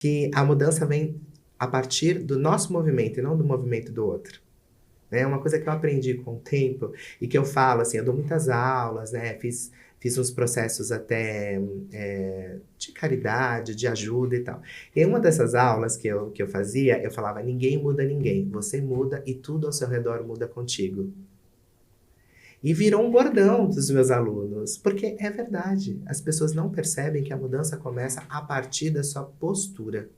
que a mudança vem a partir do nosso movimento e não do movimento do outro. Né? Uma coisa que eu aprendi com o tempo e que eu falo, assim, eu dou muitas aulas, né? Fiz uns processos até de caridade, de ajuda e tal. E uma dessas aulas que eu fazia, eu falava, ninguém muda ninguém. Você muda e tudo ao seu redor muda contigo. E virou um bordão dos meus alunos, porque é verdade. As pessoas não percebem que a mudança começa a partir da sua postura.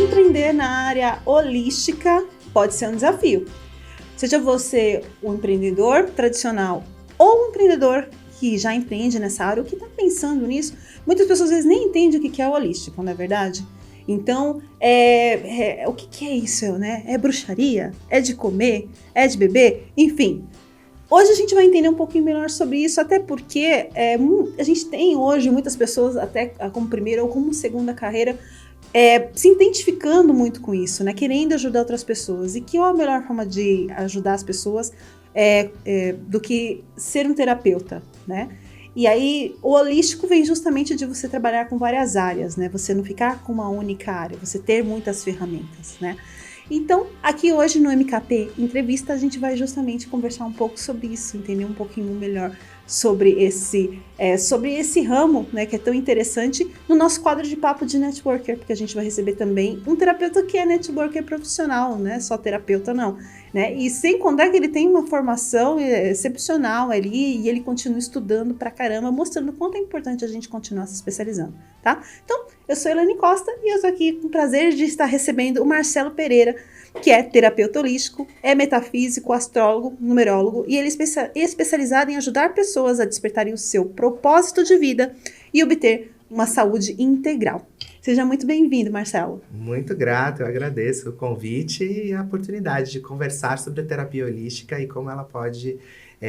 Empreender na área holística pode ser um desafio. Seja você um empreendedor tradicional ou um empreendedor que já empreende nessa área ou que está pensando nisso, muitas pessoas às vezes nem entendem o que é holístico, não é verdade? Então, o que é isso, né? É bruxaria? É de comer? É de beber? Enfim, hoje a gente vai entender um pouquinho melhor sobre isso, até porque a gente tem hoje muitas pessoas até como primeira ou como segunda carreira se identificando muito com isso, né? Querendo ajudar outras pessoas. E que a melhor forma de ajudar as pessoas do que ser um terapeuta, né? E aí, o holístico vem justamente de você trabalhar com várias áreas, né? Você não ficar com uma única área, você ter muitas ferramentas, né? Então, aqui hoje no MKP Entrevista, a gente vai justamente conversar um pouco sobre isso, entender um pouquinho melhor sobre esse ramo, né, que é tão interessante, no nosso quadro de papo de networker, porque a gente vai receber também um terapeuta que é networker profissional, né, só terapeuta não, né, e sem contar que ele tem uma formação excepcional ali, e ele continua estudando pra caramba, mostrando o quanto é importante a gente continuar se especializando, tá? Então, eu sou Elaine Costa e eu estou aqui com o prazer de estar recebendo o Marcelo Pereira, que é terapeuta holístico, é metafísico, astrólogo, numerólogo e ele é especializado em ajudar pessoas a despertarem o seu propósito de vida e obter uma saúde integral. Seja muito bem-vindo, Marcelo. Muito grato, eu agradeço o convite e a oportunidade de conversar sobre a terapia holística e como ela pode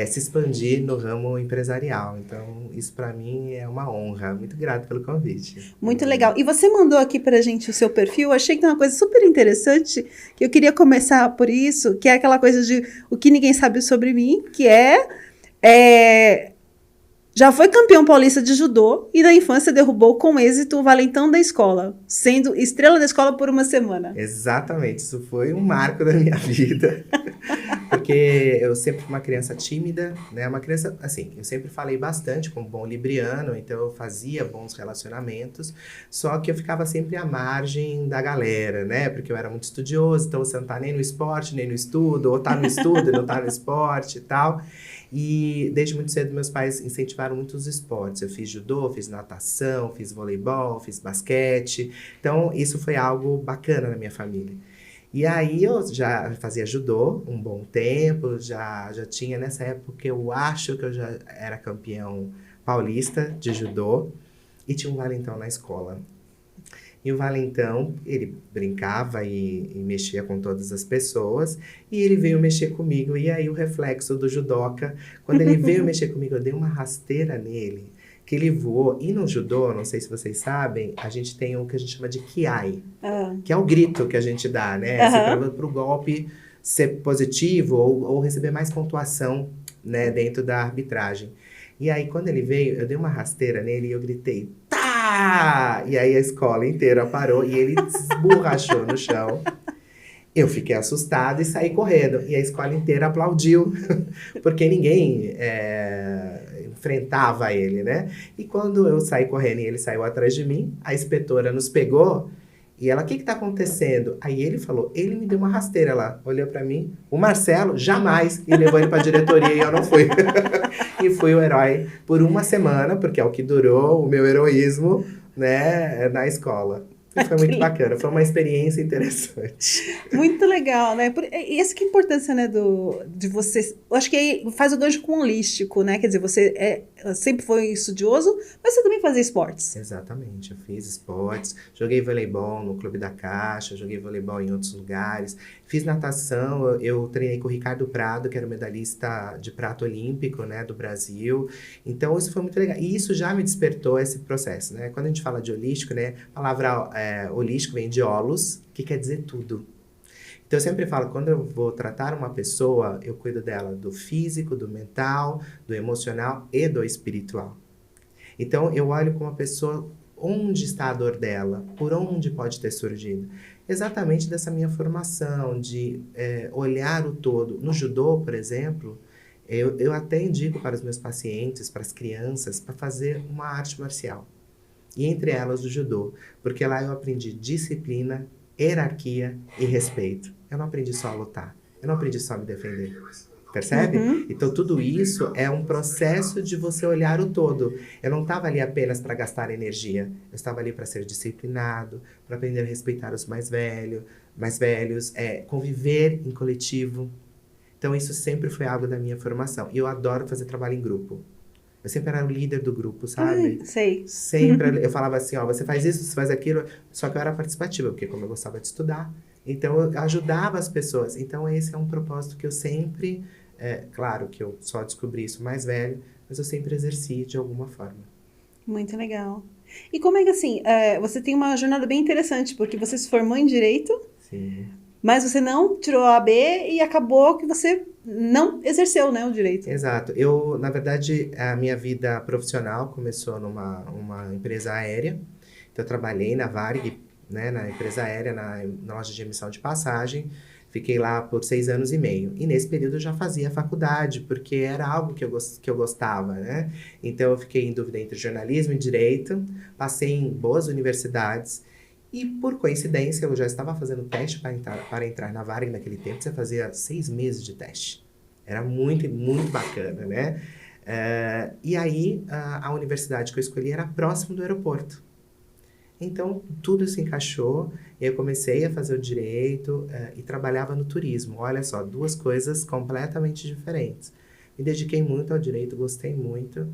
se expandir no ramo empresarial. Então, isso para mim é uma honra. Muito grato pelo convite. Muito legal. E você mandou aqui pra gente o seu perfil, eu achei que tem uma coisa super interessante, que eu queria começar por isso, que é aquela coisa de o que ninguém sabe sobre mim, que já foi campeão paulista de judô e na infância derrubou com êxito o valentão da escola, sendo estrela da escola por uma semana. Exatamente, isso foi um marco da minha vida. Porque eu sempre fui uma criança tímida, né? Uma criança, assim, eu sempre falei bastante como bom libriano, então eu fazia bons relacionamentos, só que eu ficava sempre à margem da galera, né? Porque eu era muito estudioso, então você não tá nem no esporte, nem no estudo, ou tá no estudo e não tá no esporte e tal. E desde muito cedo meus pais incentivaram muito os esportes. Eu fiz judô, fiz natação, fiz voleibol, fiz basquete. Então isso foi algo bacana na minha família. E aí eu já fazia judô um bom tempo, já tinha nessa época, eu acho que eu já era campeão paulista de judô e tinha um valentão na escola. E o valentão, ele brincava e mexia com todas as pessoas, e ele veio mexer comigo, e aí o reflexo do judoca, quando ele veio mexer comigo, eu dei uma rasteira nele, que ele voou. E no judô, não sei se vocês sabem, a gente tem o que a gente chama de kiai, que é o grito que a gente dá, né? Assim, para o golpe ser positivo ou receber mais pontuação, né, dentro da arbitragem. E aí, quando ele veio, eu dei uma rasteira nele e eu gritei, tá! E aí a escola inteira parou e ele esborrachou no chão. Eu fiquei assustado e saí correndo. E a escola inteira aplaudiu, porque ninguém enfrentava ele, né? E quando eu saí correndo e ele saiu atrás de mim, a inspetora nos pegou e ela, o que que tá acontecendo? Aí ele falou, ele me deu uma rasteira lá, olhou pra mim, o Marcelo, jamais, e levou ele pra diretoria e eu não fui. E fui o herói por uma semana, porque é o que durou o meu heroísmo, né, na escola. E foi muito bacana, foi uma experiência interessante. Muito legal, né? Essa que é a importância, né, de você... Eu acho que aí faz o gancho com o holístico, né? Quer dizer, você sempre foi estudioso, mas você também fazia esportes. Exatamente, eu fiz esportes, joguei voleibol no Clube da Caixa, joguei voleibol em outros lugares, fiz natação, eu treinei com o Ricardo Prado, que era o medalhista de prata olímpico, né, do Brasil, então isso foi muito legal, e isso já me despertou esse processo, né, quando a gente fala de holístico, né, a palavra holístico vem de holos, que quer dizer tudo. Então, eu sempre falo, quando eu vou tratar uma pessoa, eu cuido dela do físico, do mental, do emocional e do espiritual. Então, eu olho como a pessoa, onde está a dor dela, por onde pode ter surgido. Exatamente dessa minha formação, de olhar o todo. No judô, por exemplo, eu até indico para os meus pacientes, para as crianças, para fazer uma arte marcial. E entre elas o judô, porque lá eu aprendi disciplina, hierarquia e respeito. Eu não aprendi só a lutar, eu não aprendi só a me defender. Percebe? Uhum. Então, tudo isso é um processo de você olhar o todo. Eu não estava ali apenas para gastar energia. Eu estava ali para ser disciplinado, para aprender a respeitar os mais velhos, conviver em coletivo. Então, isso sempre foi algo da minha formação. E eu adoro fazer trabalho em grupo. Eu sempre era o líder do grupo, sabe? Ai, sei. Sempre eu falava assim, ó, você faz isso, você faz aquilo. Só que eu era participativa, porque como eu gostava de estudar, então eu ajudava as pessoas. Então, esse é um propósito que eu sempre... claro que eu só descobri isso mais velho, mas eu sempre exerci de alguma forma. Muito legal. E como é que assim, você tem uma jornada bem interessante, porque você se formou em Direito, Sim. mas você não tirou a AB e acabou que você não exerceu, né, o Direito. Exato. Na verdade, a minha vida profissional começou numa empresa aérea. Então, eu trabalhei na Varig, né, na empresa aérea, na loja de emissão de passagem. Fiquei lá por 6 anos e meio. E nesse período eu já fazia faculdade, porque era algo que eu gostava, né? Então eu fiquei em dúvida entre jornalismo e direito, passei em boas universidades e, por coincidência, eu já estava fazendo teste para entrar na Varig naquele tempo. Você fazia 6 meses de teste. Era muito, muito bacana, né? E aí a universidade que eu escolhi era próximo do aeroporto. Então, tudo se encaixou e eu comecei a fazer o direito e trabalhava no turismo. Olha só, 2 coisas completamente diferentes. Me dediquei muito ao direito, gostei muito.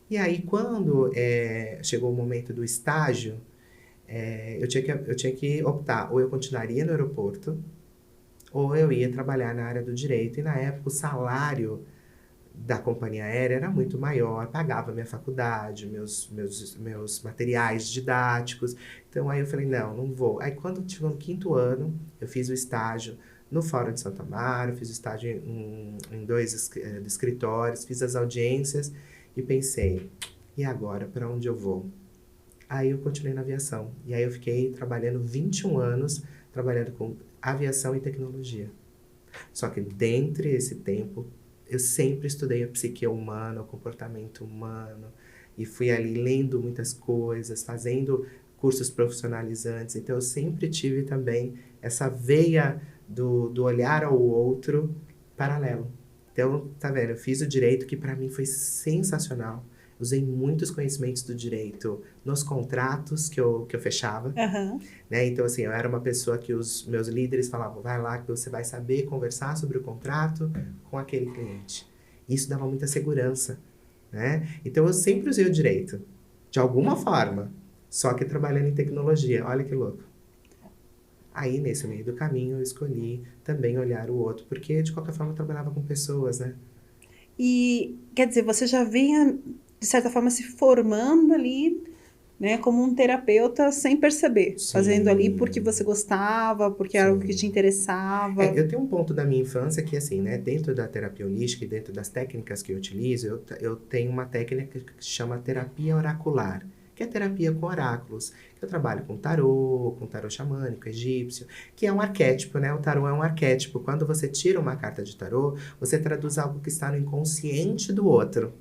E aí, quando chegou o momento do estágio, eu tinha que optar. Ou eu continuaria no aeroporto, ou eu ia trabalhar na área do direito. E na época, o salário da companhia aérea era muito maior, pagava minha faculdade, meus materiais didáticos. Então, aí eu falei, não vou. Aí, quando chegou no 5º ano, eu fiz o estágio no Fórum de Santo Amaro, fiz o estágio em 2 escritórios, fiz as audiências e pensei, e agora, para onde eu vou? Aí eu continuei na aviação. E aí eu fiquei trabalhando 21 anos, trabalhando com aviação e tecnologia. Só que dentro desse tempo, eu sempre estudei a psique humana, o comportamento humano, e fui ali lendo muitas coisas, fazendo cursos profissionalizantes. Então, eu sempre tive também essa veia do olhar ao outro paralelo. Então, tá vendo? Eu fiz o direito que para mim foi sensacional. Usei muitos conhecimentos do direito nos contratos que eu fechava. Uhum. Né? Então, assim, eu era uma pessoa que os meus líderes falavam, vai lá que você vai saber conversar sobre o contrato com aquele cliente. Isso dava muita segurança, né? Então, eu sempre usei o direito, de alguma forma, só que trabalhando em tecnologia. Olha que louco. Aí, nesse meio do caminho, eu escolhi também olhar o outro, porque, de qualquer forma, eu trabalhava com pessoas, né? E, quer dizer, você já vinha, de certa forma, se formando ali, né, como um terapeuta sem perceber, Sim. fazendo ali porque você gostava, porque era algo que te interessava. Eu tenho um ponto da minha infância que, assim, né, dentro da terapia holística e dentro das técnicas que eu utilizo, eu tenho uma técnica que se chama terapia oracular, que é terapia com oráculos. Eu trabalho com tarô xamânico, egípcio, que é um arquétipo, né? O tarô é um arquétipo. Quando você tira uma carta de tarô, você traduz algo que está no inconsciente do outro.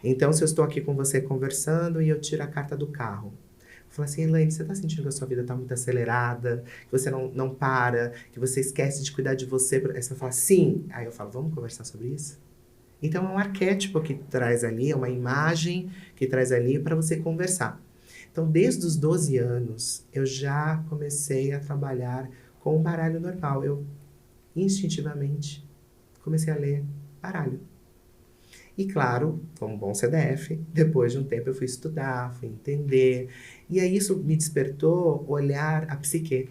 Então, se eu estou aqui com você conversando e eu tiro a carta do carro, eu falo assim, Elaine, você está sentindo que a sua vida está muito acelerada, que você não para, que você esquece de cuidar de você? Aí você vai falar, sim. Aí eu falo, vamos conversar sobre isso? Então, é um arquétipo que traz ali, é uma imagem que traz ali para você conversar. Então, desde os 12 anos, eu já comecei a trabalhar com o baralho normal. Eu, instintivamente, comecei a ler baralho. E claro, como bom CDF, depois de um tempo eu fui estudar, fui entender. E aí isso me despertou olhar a psique.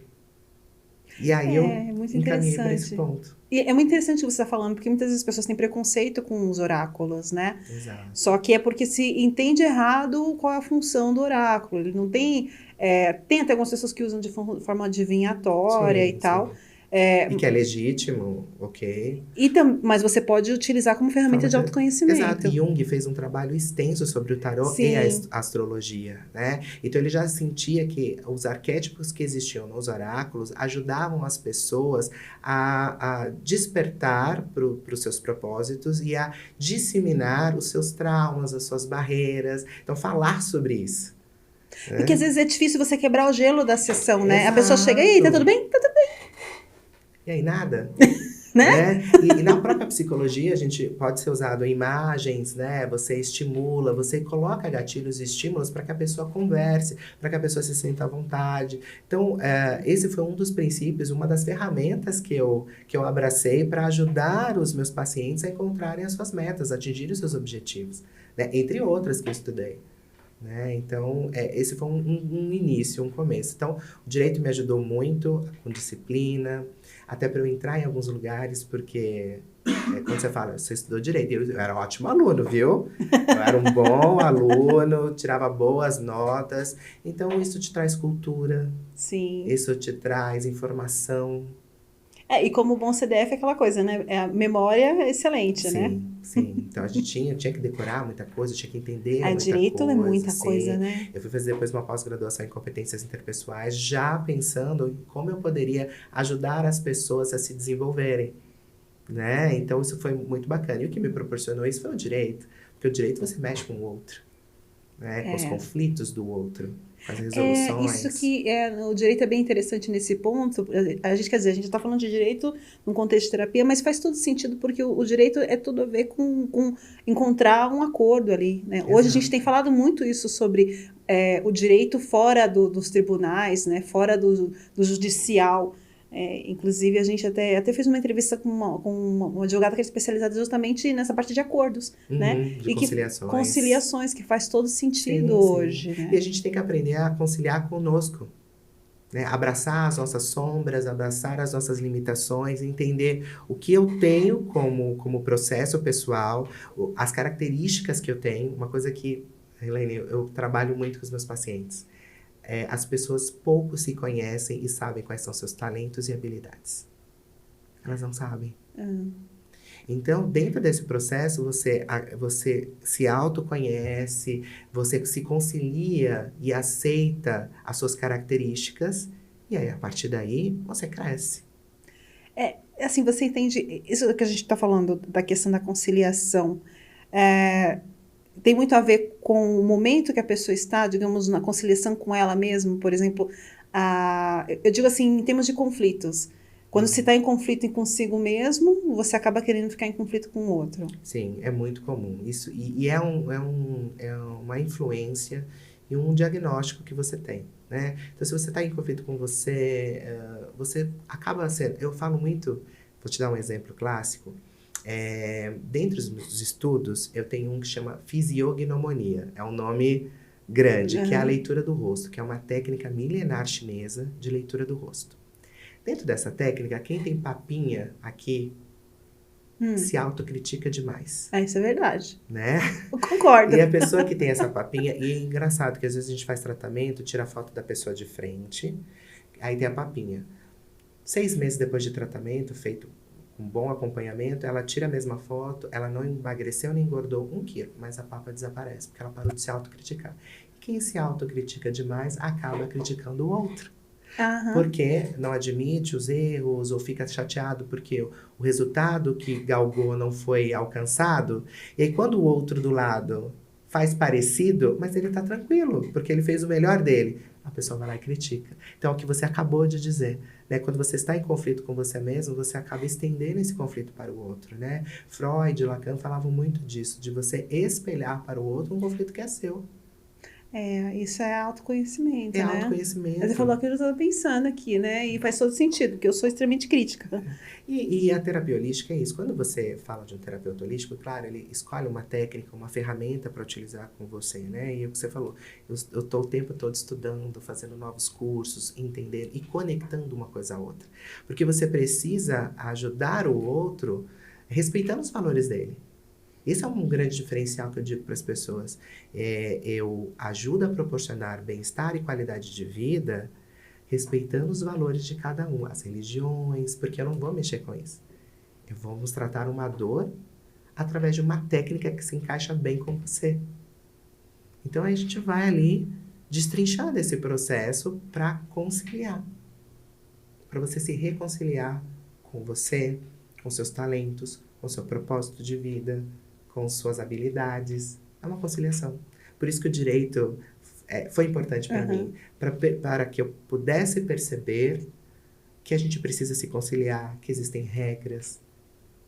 E aí eu encaminhei para esse ponto. E é muito interessante o que você está falando, porque muitas vezes as pessoas têm preconceito com os oráculos, né? Exato. Só que é porque se entende errado qual é a função do oráculo. Ele não tem... tem até algumas pessoas que usam de forma adivinhatória e tal. E que é legítimo, ok. Mas você pode utilizar como ferramenta de autoconhecimento. Exato. Jung fez um trabalho extenso sobre o tarô e a astrologia, né? Então ele já sentia que os arquétipos que existiam nos oráculos ajudavam as pessoas a despertar para os seus propósitos e a disseminar os seus traumas, as suas barreiras. Então falar sobre isso. Porque às vezes é difícil você quebrar o gelo da sessão, né? Exato. A pessoa chega, e aí, tá tudo bem? Tá tudo bem. E aí, nada. Né? E na própria psicologia, a gente pode ser usado em imagens, né? Você estimula, você coloca gatilhos e estímulos para que a pessoa converse, para que a pessoa se sinta à vontade. Então, esse foi um dos princípios, uma das ferramentas que eu abracei para ajudar os meus pacientes a encontrarem as suas metas, atingirem os seus objetivos, né? Entre outras que eu estudei. Né? Então, esse foi um início, um começo. Então, o direito me ajudou muito com disciplina, até para eu entrar em alguns lugares, porque quando você fala, você estudou direito, eu era um ótimo aluno, viu? Eu era um bom aluno, tirava boas notas. Então, isso te traz cultura. Sim. Isso te traz informação. E como bom CDF é aquela coisa, né? A memória é excelente, sim, né? Sim, então a gente tinha que decorar muita coisa, tinha que entender muita direito coisa. É muita coisa, né? Eu fui fazer depois uma pós-graduação em competências interpessoais, já pensando em como eu poderia ajudar as pessoas a se desenvolverem, né? Então isso foi muito bacana. E o que me proporcionou isso foi o direito, porque o direito você mexe com o outro, né? Com os conflitos do outro. As resoluções. Isso que o direito é bem interessante nesse ponto. A gente, quer dizer, a gente está falando de direito num contexto de terapia, mas faz todo sentido, porque o direito é tudo a ver com encontrar um acordo ali, né? Hoje a gente tem falado muito isso sobre o direito fora dos tribunais, né? Fora do judicial. Inclusive, a gente até fez uma entrevista com uma advogada que é especializada justamente nessa parte de acordos, né? De conciliações. Conciliações, que faz todo sentido hoje. Né? E a gente tem que aprender a conciliar conosco. Né? Abraçar as nossas sombras, abraçar as nossas limitações, entender o que eu tenho como processo pessoal, as características que eu tenho. Uma coisa que, Helene, eu trabalho muito com os meus pacientes. As pessoas pouco se conhecem e sabem quais são seus talentos e habilidades. Elas não sabem. Então, dentro desse processo, você se autoconhece, você se concilia e aceita as suas características, e aí, a partir daí, você cresce. Assim, você entende, isso que a gente está falando da questão da conciliação, tem muito a ver com o momento que a pessoa está, digamos, na conciliação com ela mesma, por exemplo, eu digo assim, em termos de conflitos. Quando você está em conflito consigo mesmo, você acaba querendo ficar em conflito com o outro. Sim, é muito comum. Isso, e é uma influência e um diagnóstico que você tem, né? Então, se você está em conflito com você, você acaba sendo... Eu falo muito, vou te dar um exemplo clássico. Dentro dos estudos, eu tenho um que chama fisiognomonia. É um nome grande, que é a leitura do rosto, que é uma técnica milenar chinesa de leitura do rosto. Dentro dessa técnica, quem tem papinha aqui se autocritica demais. Isso é verdade. Né? Eu concordo. E a pessoa que tem essa papinha... E é engraçado que às vezes a gente faz tratamento, tira a foto da pessoa de frente, aí tem a papinha. 6 meses depois de tratamento, feito com bom acompanhamento, ela tira a mesma foto, ela não emagreceu nem engordou 1 quilo, mas a papa desaparece, porque ela parou de se autocriticar. E quem se autocritica demais acaba criticando o outro. Porque não admite os erros ou fica chateado porque o resultado que galgou não foi alcançado. E aí quando o outro do lado faz parecido, mas ele tá tranquilo, porque ele fez o melhor dele, a pessoa vai lá e critica. Então é o que você acabou de dizer, né? Quando você está em conflito com você mesmo, você acaba estendendo esse conflito para o outro, né? Freud e Lacan falavam muito disso, de você espelhar para o outro um conflito que é seu. Isso é autoconhecimento, né? Autoconhecimento. Você falou aquilo que eu estava pensando aqui, né? E faz todo sentido, porque eu sou extremamente crítica. E a terapia holística é isso. Quando você fala de um terapeuta holístico, claro, ele escolhe uma técnica, uma ferramenta para utilizar com você, né? E o que você falou, eu estou o tempo todo estudando, fazendo novos cursos, entendendo e conectando uma coisa à outra. Porque você precisa ajudar o outro respeitando os valores dele. Esse é um grande diferencial que eu digo para as pessoas. Eu ajudo a proporcionar bem-estar e qualidade de vida respeitando os valores de cada um, as religiões, porque eu não vou mexer com isso. Vamos tratar uma dor através de uma técnica que se encaixa bem com você. Então, a gente vai ali destrinchando esse processo para conciliar. Para você se reconciliar com você, com seus talentos, com seu propósito de vida, com suas habilidades. É uma conciliação. Por isso que o direito foi importante para mim, para que eu pudesse perceber que a gente precisa se conciliar, que existem regras,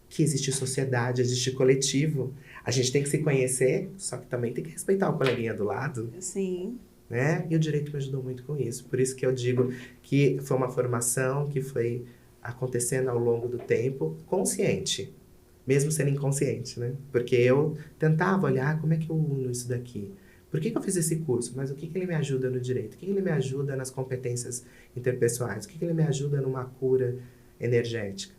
que existe sociedade, existe coletivo. A gente tem que se conhecer, só que também tem que respeitar o coleguinha do lado. Sim. Né? E o direito me ajudou muito com isso. Por isso que eu digo que foi uma formação que foi acontecendo ao longo do tempo, consciente, mesmo sendo inconsciente, né? Porque eu tentava olhar como é que eu uno isso daqui. Por que eu fiz esse curso? Mas o que ele me ajuda no direito? O que ele me ajuda nas competências interpessoais? O que ele me ajuda numa cura energética?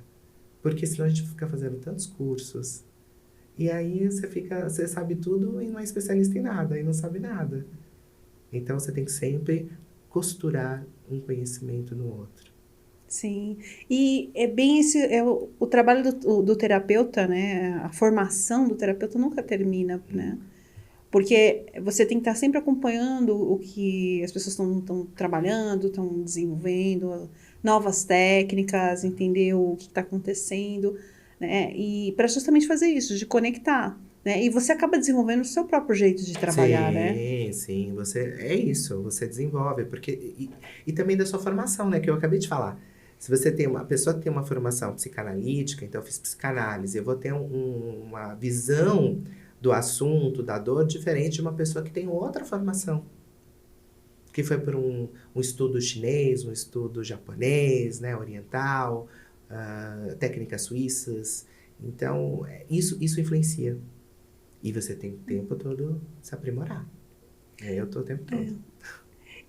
Porque senão a gente fica fazendo tantos cursos. E aí você sabe tudo e não é especialista em nada, e não sabe nada. Então você tem que sempre costurar um conhecimento no outro. Sim, e é bem esse, o trabalho do terapeuta, né, a formação do terapeuta nunca termina, né, porque você tem que estar sempre acompanhando o que as pessoas estão trabalhando, estão desenvolvendo, novas técnicas, entender o que está acontecendo, né, e para justamente fazer isso, de conectar, né, e você acaba desenvolvendo o seu próprio jeito de trabalhar, né? Sim, é isso, você desenvolve, porque, e também da sua formação, né, que eu acabei de falar. Se você tem uma pessoa que tem uma formação psicanalítica, então eu fiz psicanálise, eu vou ter uma visão do assunto, da dor, diferente de uma pessoa que tem outra formação. Que foi por um estudo chinês, um estudo japonês, né, oriental, técnicas suíças. Então, isso influencia. E você tem o tempo todo se aprimorar. Eu tô o tempo todo.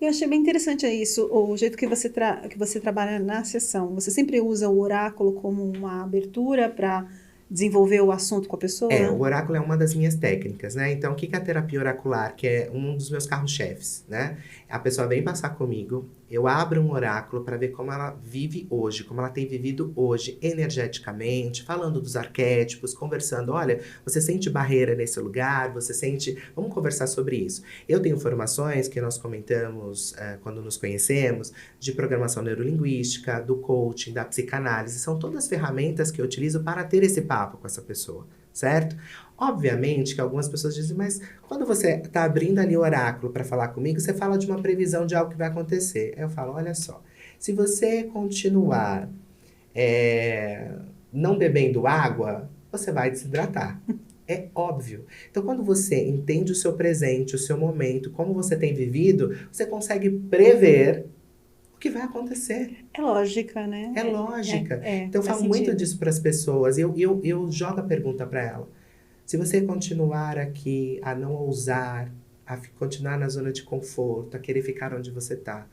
Eu achei bem interessante isso, o jeito que você trabalha na sessão. Você sempre usa o oráculo como uma abertura para desenvolver o assunto com a pessoa? O oráculo é uma das minhas técnicas, né? Então, o que é a terapia oracular? Que é um dos meus carros-chefes, né? A pessoa vem passar comigo, eu abro um oráculo para ver como ela vive hoje, como ela tem vivido hoje, energeticamente, falando dos arquétipos, conversando. Olha, você sente barreira nesse lugar? Você sente... Vamos conversar sobre isso. Eu tenho formações que nós comentamos quando nos conhecemos, de programação neurolinguística, do coaching, da psicanálise. São todas ferramentas que eu utilizo para ter esse papo com essa pessoa, certo? Obviamente que algumas pessoas dizem, mas quando você está abrindo ali o oráculo para falar comigo, você fala de uma previsão de algo que vai acontecer. Aí eu falo, olha só, se você continuar não bebendo água, você vai desidratar. É óbvio. Então, quando você entende o seu presente, o seu momento, como você tem vivido, você consegue prever o que vai acontecer. É lógica, né? É lógica. Então, eu falo muito disso para as pessoas. Eu jogo a pergunta para ela. Se você continuar aqui a não ousar, a continuar na zona de conforto, a querer ficar onde você está,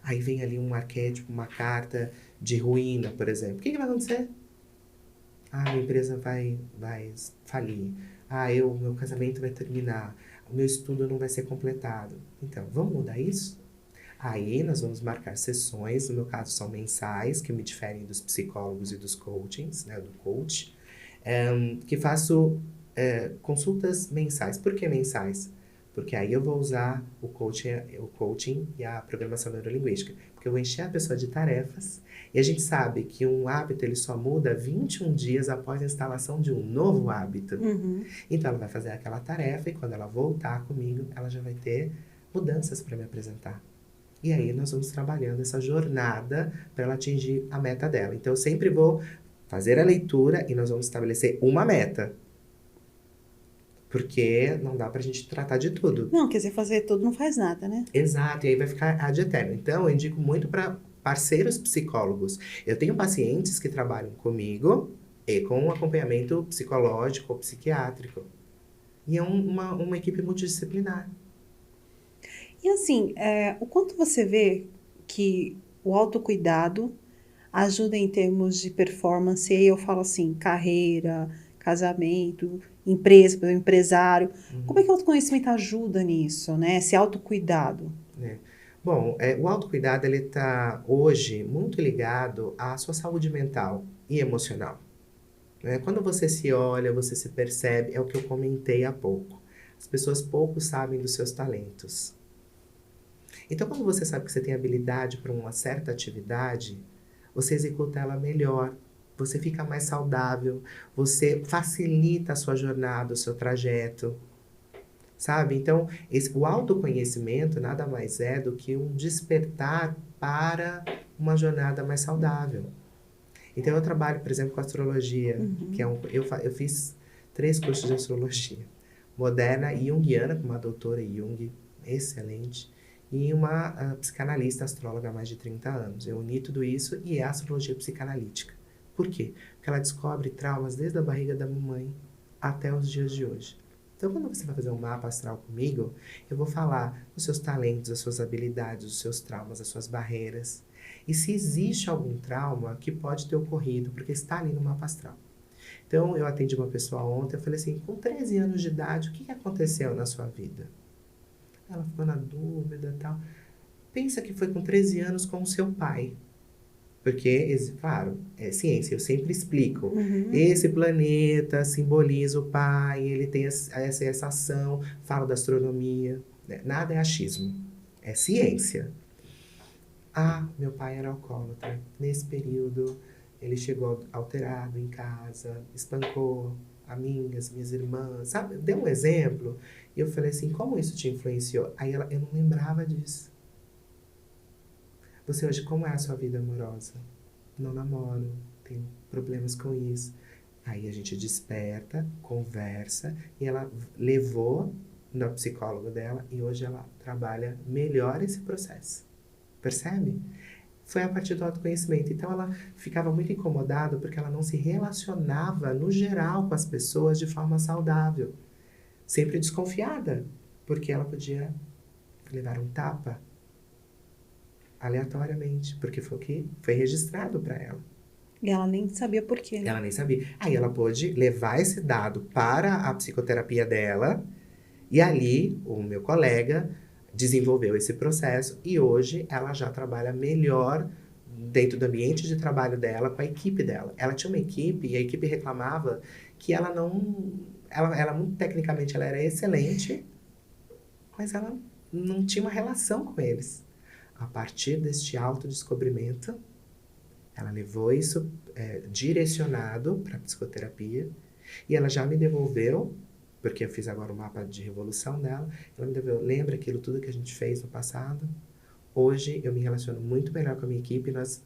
aí vem ali um arquétipo, uma carta de ruína, por exemplo. O que vai acontecer? Minha empresa vai falir. Meu casamento vai terminar. O meu estudo não vai ser completado. Então, vamos mudar isso? Aí nós vamos marcar sessões, no meu caso são mensais, que me diferem dos psicólogos e dos coachings, né, do coach, que faço consultas mensais. Por que mensais? Porque aí eu vou usar o coaching e a programação neurolinguística. Porque eu vou encher a pessoa de tarefas, e a gente sabe que um hábito ele só muda 21 dias após a instalação de um novo hábito. Uhum. Então ela vai fazer aquela tarefa, e quando ela voltar comigo, ela já vai ter mudanças para me apresentar. E aí nós vamos trabalhando essa jornada para ela atingir a meta dela. Então eu sempre vou fazer a leitura e nós vamos estabelecer uma meta. Porque não dá pra gente tratar de tudo. Não, quer dizer, fazer tudo não faz nada, né? Exato, e aí vai ficar ad eterno. Então eu indico muito para parceiros psicólogos. Eu tenho pacientes que trabalham comigo e com um acompanhamento psicológico ou psiquiátrico. E é uma equipe multidisciplinar. E assim, o quanto você vê que o autocuidado ajuda em termos de performance, e aí eu falo assim, carreira, casamento, empresa, por exemplo, empresário. Como é que o autoconhecimento ajuda nisso, né? Esse autocuidado? Bom, o autocuidado, ele está hoje muito ligado à sua saúde mental e emocional, né? Quando você se olha, você se percebe, é o que eu comentei há pouco. As pessoas pouco sabem dos seus talentos. Então, quando você sabe que você tem habilidade para uma certa atividade, você executa ela melhor, você fica mais saudável, você facilita a sua jornada, o seu trajeto, sabe? Então, o autoconhecimento nada mais é do que um despertar para uma jornada mais saudável. Então, eu trabalho, por exemplo, com astrologia, que é eu fiz 3 cursos de astrologia. Moderna e junguiana, com uma doutora Jung, excelente, e uma psicanalista astróloga há mais de 30 anos. Eu uni tudo isso e é a astrologia psicanalítica. Por quê? Porque ela descobre traumas desde a barriga da mamãe até os dias de hoje. Então, quando você vai fazer um mapa astral comigo, eu vou falar dos seus talentos, das suas habilidades, dos seus traumas, das suas barreiras. E se existe algum trauma que pode ter ocorrido, porque está ali no mapa astral. Então, eu atendi uma pessoa ontem, eu falei assim, com 13 anos de idade, o que aconteceu na sua vida? Ela ficou na dúvida e tal. Pensa que foi com 13 anos com o seu pai. Porque, claro, é ciência, eu sempre explico. Esse planeta simboliza o pai, ele tem essa ação, falo da astronomia. Né? Nada é achismo, é ciência. Ah, meu pai era alcoólatra. Nesse período, ele chegou alterado em casa, espancou a mim, as minhas irmãs, sabe? Deu um exemplo. E eu falei assim, como isso te influenciou? Aí eu não lembrava disso. Você hoje, como é a sua vida amorosa? Não namoro, tenho problemas com isso. Aí a gente desperta, conversa, e ela levou no psicólogo dela, e hoje ela trabalha melhor esse processo. Percebe? Foi a partir do autoconhecimento. Então ela ficava muito incomodada porque ela não se relacionava, no geral, com as pessoas de forma saudável. Sempre desconfiada, porque ela podia levar um tapa aleatoriamente, porque foi o que foi registrado para ela. E ela nem sabia por quê. Ela nem sabia. Aí ela pôde levar esse dado para a psicoterapia dela, e ali o meu colega desenvolveu esse processo, e hoje ela já trabalha melhor dentro do ambiente de trabalho dela, com a equipe dela. Ela tinha uma equipe, e a equipe reclamava que ela não... Ela muito tecnicamente, ela era excelente, mas ela não tinha uma relação com eles. A partir deste autodescobrimento, ela levou isso direcionado para a psicoterapia, e ela já me devolveu, porque eu fiz agora o mapa de revolução dela, ela me devolveu, lembra aquilo tudo que a gente fez no passado? Hoje eu me relaciono muito melhor com a minha equipe, nós,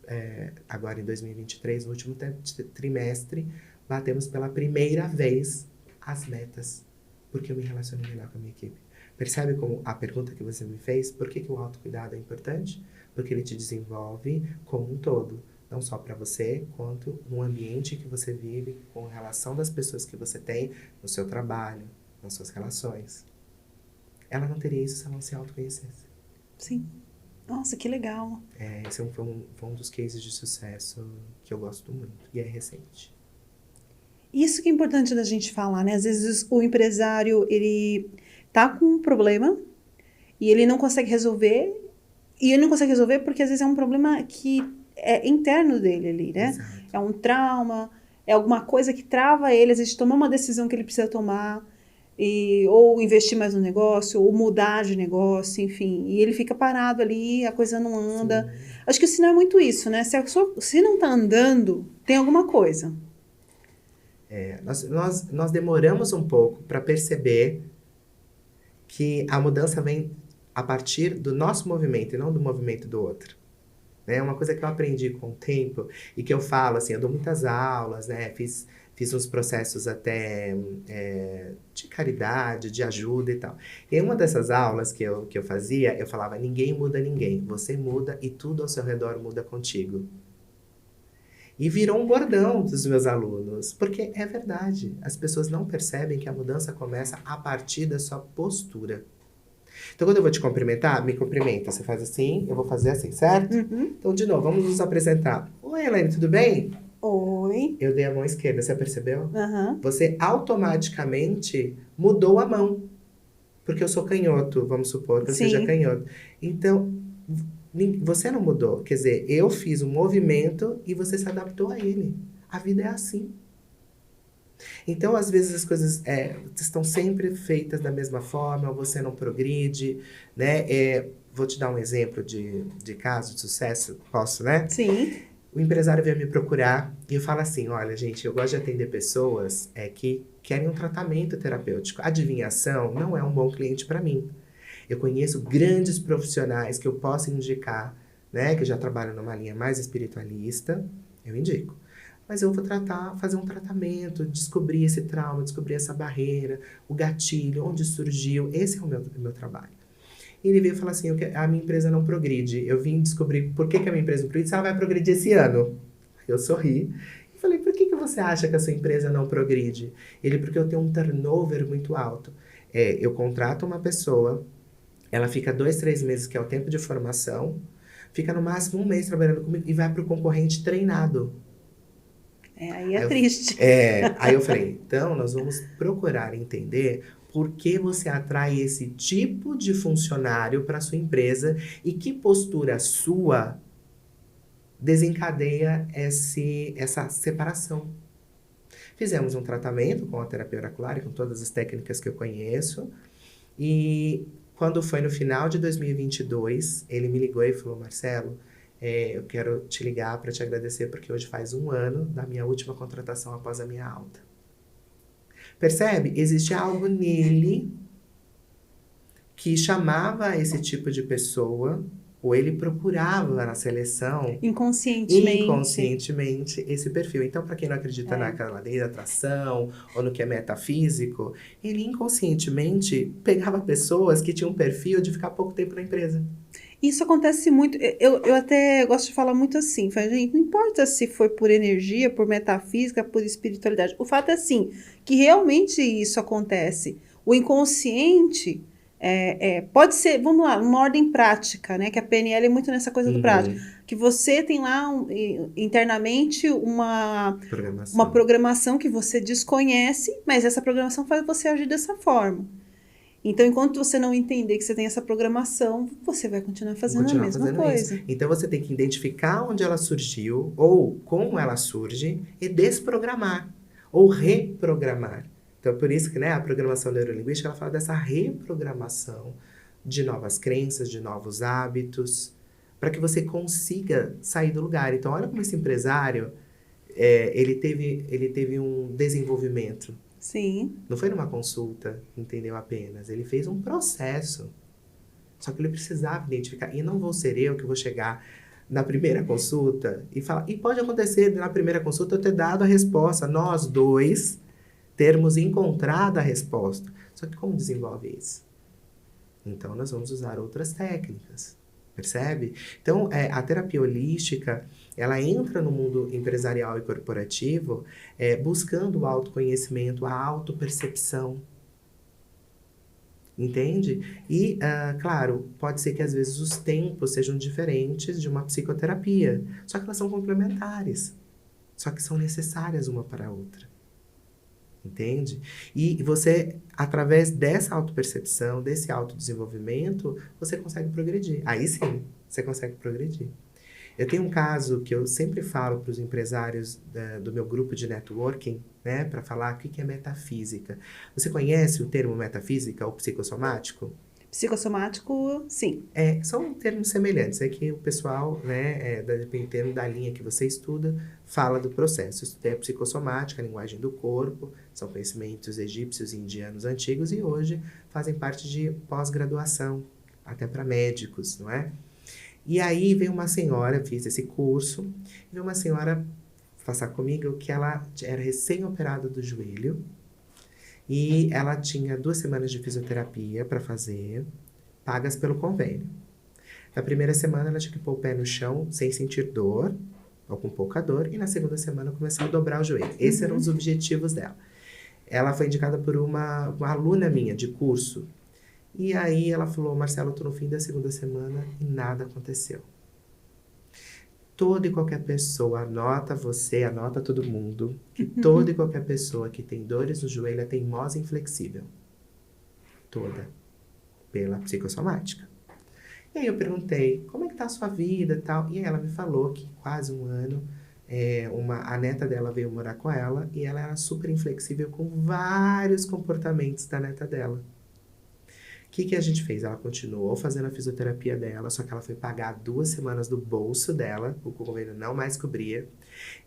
agora em 2023, no último trimestre, batemos pela primeira vez as metas, porque eu me relaciono melhor com a minha equipe. Percebe como a pergunta que você me fez, por que o autocuidado é importante? Porque ele te desenvolve como um todo, não só para você, quanto no ambiente que você vive, com a relação das pessoas que você tem, no seu trabalho, nas suas relações. Ela não teria isso se ela não se autoconhecesse. Sim. Nossa, que legal. Esse foi um dos cases de sucesso que eu gosto muito, e é recente. Isso que é importante da gente falar, né? Às vezes o empresário, ele tá com um problema e ele não consegue resolver, e ele não consegue resolver porque às vezes é um problema que é interno dele ali, né? Exato. É um trauma, é alguma coisa que trava ele, às vezes tomar uma decisão que ele precisa tomar, ou investir mais no negócio, ou mudar de negócio, enfim. E ele fica parado ali, a coisa não anda. Sim. Acho que o sinal é muito isso, né? Se não tá andando, tem alguma coisa. Nós demoramos um pouco para perceber que a mudança vem a partir do nosso movimento e não do movimento do outro. É uma coisa que eu aprendi com o tempo e que eu falo, assim, eu dou muitas aulas, né? Fiz uns processos até de caridade, de ajuda e tal. E uma dessas aulas que eu fazia, eu falava, ninguém muda ninguém. Você muda e tudo ao seu redor muda contigo. E virou um bordão dos meus alunos, porque é verdade. As pessoas não percebem que a mudança começa a partir da sua postura. Então, quando eu vou te cumprimentar, me cumprimenta. Você faz assim, eu vou fazer assim, certo? Uhum. Então, de novo, vamos nos apresentar. Oi, Elaine, tudo bem? Oi. Eu dei a mão esquerda, você percebeu? Uhum. Você automaticamente mudou a mão. Porque eu sou canhoto, vamos supor que eu seja canhoto. Então, Você não mudou. Quer dizer, eu fiz um movimento e você se adaptou a ele. A vida é assim. Então, às vezes, as coisas estão sempre feitas da mesma forma, você não progride, né? Vou te dar um exemplo de caso de sucesso, posso, né? Sim. O empresário veio me procurar e eu falo assim, olha, gente, eu gosto de atender pessoas que querem um tratamento terapêutico. Adivinhação não é um bom cliente para mim. Eu conheço grandes profissionais que eu posso indicar, né? Que já trabalham numa linha mais espiritualista, eu indico. Mas eu vou fazer um tratamento, descobrir esse trauma, descobrir essa barreira, o gatilho, onde surgiu. Esse é o meu trabalho. E ele veio falar assim, a minha empresa não progride. Eu vim descobrir por que a minha empresa não progride, se ela vai progredir esse ano. Eu sorri e falei, por que você acha que a sua empresa não progride? Ele, porque eu tenho um turnover muito alto. Eu contrato uma pessoa, ela fica 2, 3 meses, que é o tempo de formação, fica no máximo 1 mês trabalhando comigo e vai para o concorrente treinado. Aí é triste. Aí eu falei, então nós vamos procurar entender por que você atrai esse tipo de funcionário para sua empresa e que postura sua desencadeia essa separação. Fizemos um tratamento com a terapia oracular e com todas as técnicas que eu conheço. E quando foi no final de 2022, ele me ligou e falou, Marcelo, eu quero te ligar para te agradecer porque hoje faz 1 ano da minha última contratação após a minha alta. Percebe? Existe algo nele que chamava esse tipo de pessoa, ou ele procurava na seleção inconscientemente esse perfil. Então, para quem não acredita naquela lei da atração ou no que é metafísico, ele inconscientemente pegava pessoas que tinham um perfil de ficar pouco tempo na empresa. Isso acontece muito. Eu até gosto de falar muito assim. Gente, não importa se foi por energia, por metafísica, por espiritualidade. O fato é assim, que realmente isso acontece. O inconsciente pode ser, vamos lá, uma ordem prática, né? Que a PNL é muito nessa coisa do prático. Que você tem lá internamente uma programação que você desconhece, mas essa programação faz você agir dessa forma. Então, enquanto você não entender que você tem essa programação, você vai continuar fazendo a mesma coisa. Isso. Então, você tem que identificar onde ela surgiu, ou como ela surge, e desprogramar, ou reprogramar. Então, por isso que a programação neurolinguística, ela fala dessa reprogramação de novas crenças, de novos hábitos, para que você consiga sair do lugar. Então, olha como esse empresário, ele teve um desenvolvimento. Sim. Não foi numa consulta, entendeu apenas. Ele fez um processo. Só que ele precisava identificar. E não vou ser eu que vou chegar na primeira consulta e falar... E pode acontecer na primeira consulta eu ter dado a resposta. Nós dois termos encontrado a resposta. Só que como desenvolve isso? Então, nós vamos usar outras técnicas. Percebe? Então, a terapia holística, ela entra no mundo empresarial e corporativo buscando o autoconhecimento, a autopercepção. Entende? E, claro, pode ser que às vezes os tempos sejam diferentes de uma psicoterapia. Só que elas são complementares. Só que são necessárias uma para a outra. Entende? E você, através dessa autopercepção, desse autodesenvolvimento, você consegue progredir. Aí sim, você consegue progredir. Eu tenho um caso que eu sempre falo para os empresários do meu grupo de networking, né, para falar o que é metafísica. Você conhece o termo metafísica ou psicossomático? Psicossomático, sim. São termos semelhantes. É que o pessoal, dependendo da linha que você estuda, fala do processo. Isso é psicossomática, a linguagem do corpo, são conhecimentos egípcios e indianos antigos e hoje fazem parte de pós-graduação, até para médicos, não é? E aí veio uma senhora, fiz esse curso, e veio uma senhora passar comigo que ela era recém-operada do joelho, e ela tinha 2 semanas de fisioterapia para fazer, pagas pelo convênio. Na primeira semana, ela tinha que pôr o pé no chão sem sentir dor, ou com pouca dor, e na segunda semana começar a dobrar o joelho. Esses eram os objetivos dela. Ela foi indicada por uma aluna minha de curso. E aí ela falou, Marcelo, eu tô no fim da segunda semana e nada aconteceu. Toda e qualquer pessoa, anota todo mundo, que toda e qualquer pessoa que tem dores no joelho é teimosa e inflexível. Toda. Pela psicossomática. E aí eu perguntei, como é que tá a sua vida e tal? E aí ela me falou que quase um ano, a neta dela veio morar com ela e ela era super inflexível com vários comportamentos da neta dela. O que que a gente fez? Ela continuou fazendo a fisioterapia dela, só que ela foi pagar 2 semanas do bolso dela, o convênio não mais cobria.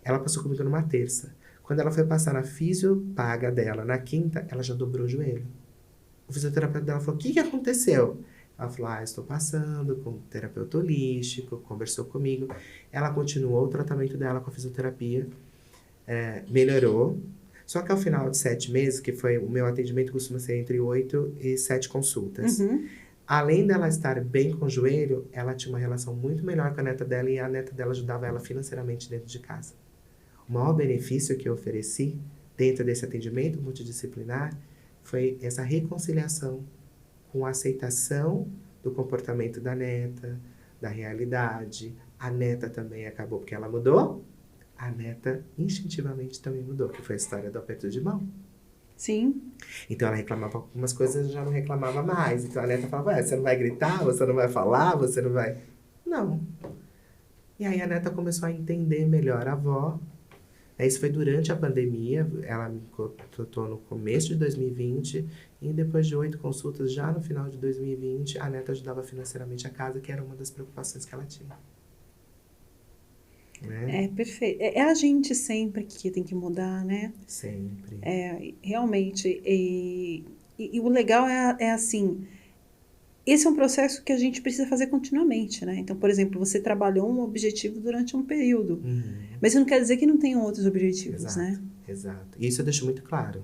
Ela passou comigo numa terça. Quando ela foi passar na fisiopaga dela, na quinta, ela já dobrou o joelho. O fisioterapeuta dela falou, o que que aconteceu? Ela falou, estou passando com um terapeuta holístico, conversou comigo. Ela continuou o tratamento dela com a fisioterapia, melhorou. Só que ao final de 7 meses, que foi o meu atendimento costuma ser entre 8 e 7 consultas. Além dela estar bem com o joelho, ela tinha uma relação muito melhor com a neta dela e a neta dela ajudava ela financeiramente dentro de casa. O maior benefício que eu ofereci dentro desse atendimento multidisciplinar foi essa reconciliação com a aceitação do comportamento da neta, da realidade. A neta também acabou, porque ela mudou. A neta instintivamente também mudou, que foi a história do aperto de mão. Sim. Então ela reclamava algumas coisas, já não reclamava mais. Então a neta falava, você não vai gritar, você não vai falar, você não vai... Não. E aí a neta começou a entender melhor a avó. Isso foi durante a pandemia, ela me contratou no começo de 2020 e depois de 8 consultas, já no final de 2020, a neta ajudava financeiramente a casa, que era uma das preocupações que ela tinha. É perfeito. É a gente sempre que tem que mudar, né? Sempre. Realmente. E o legal é assim, esse é um processo que a gente precisa fazer continuamente, né? Então, por exemplo, você trabalhou um objetivo durante um período, mas isso não quer dizer que não tenham outros objetivos, Exato, né? Exato. E isso eu deixo muito claro.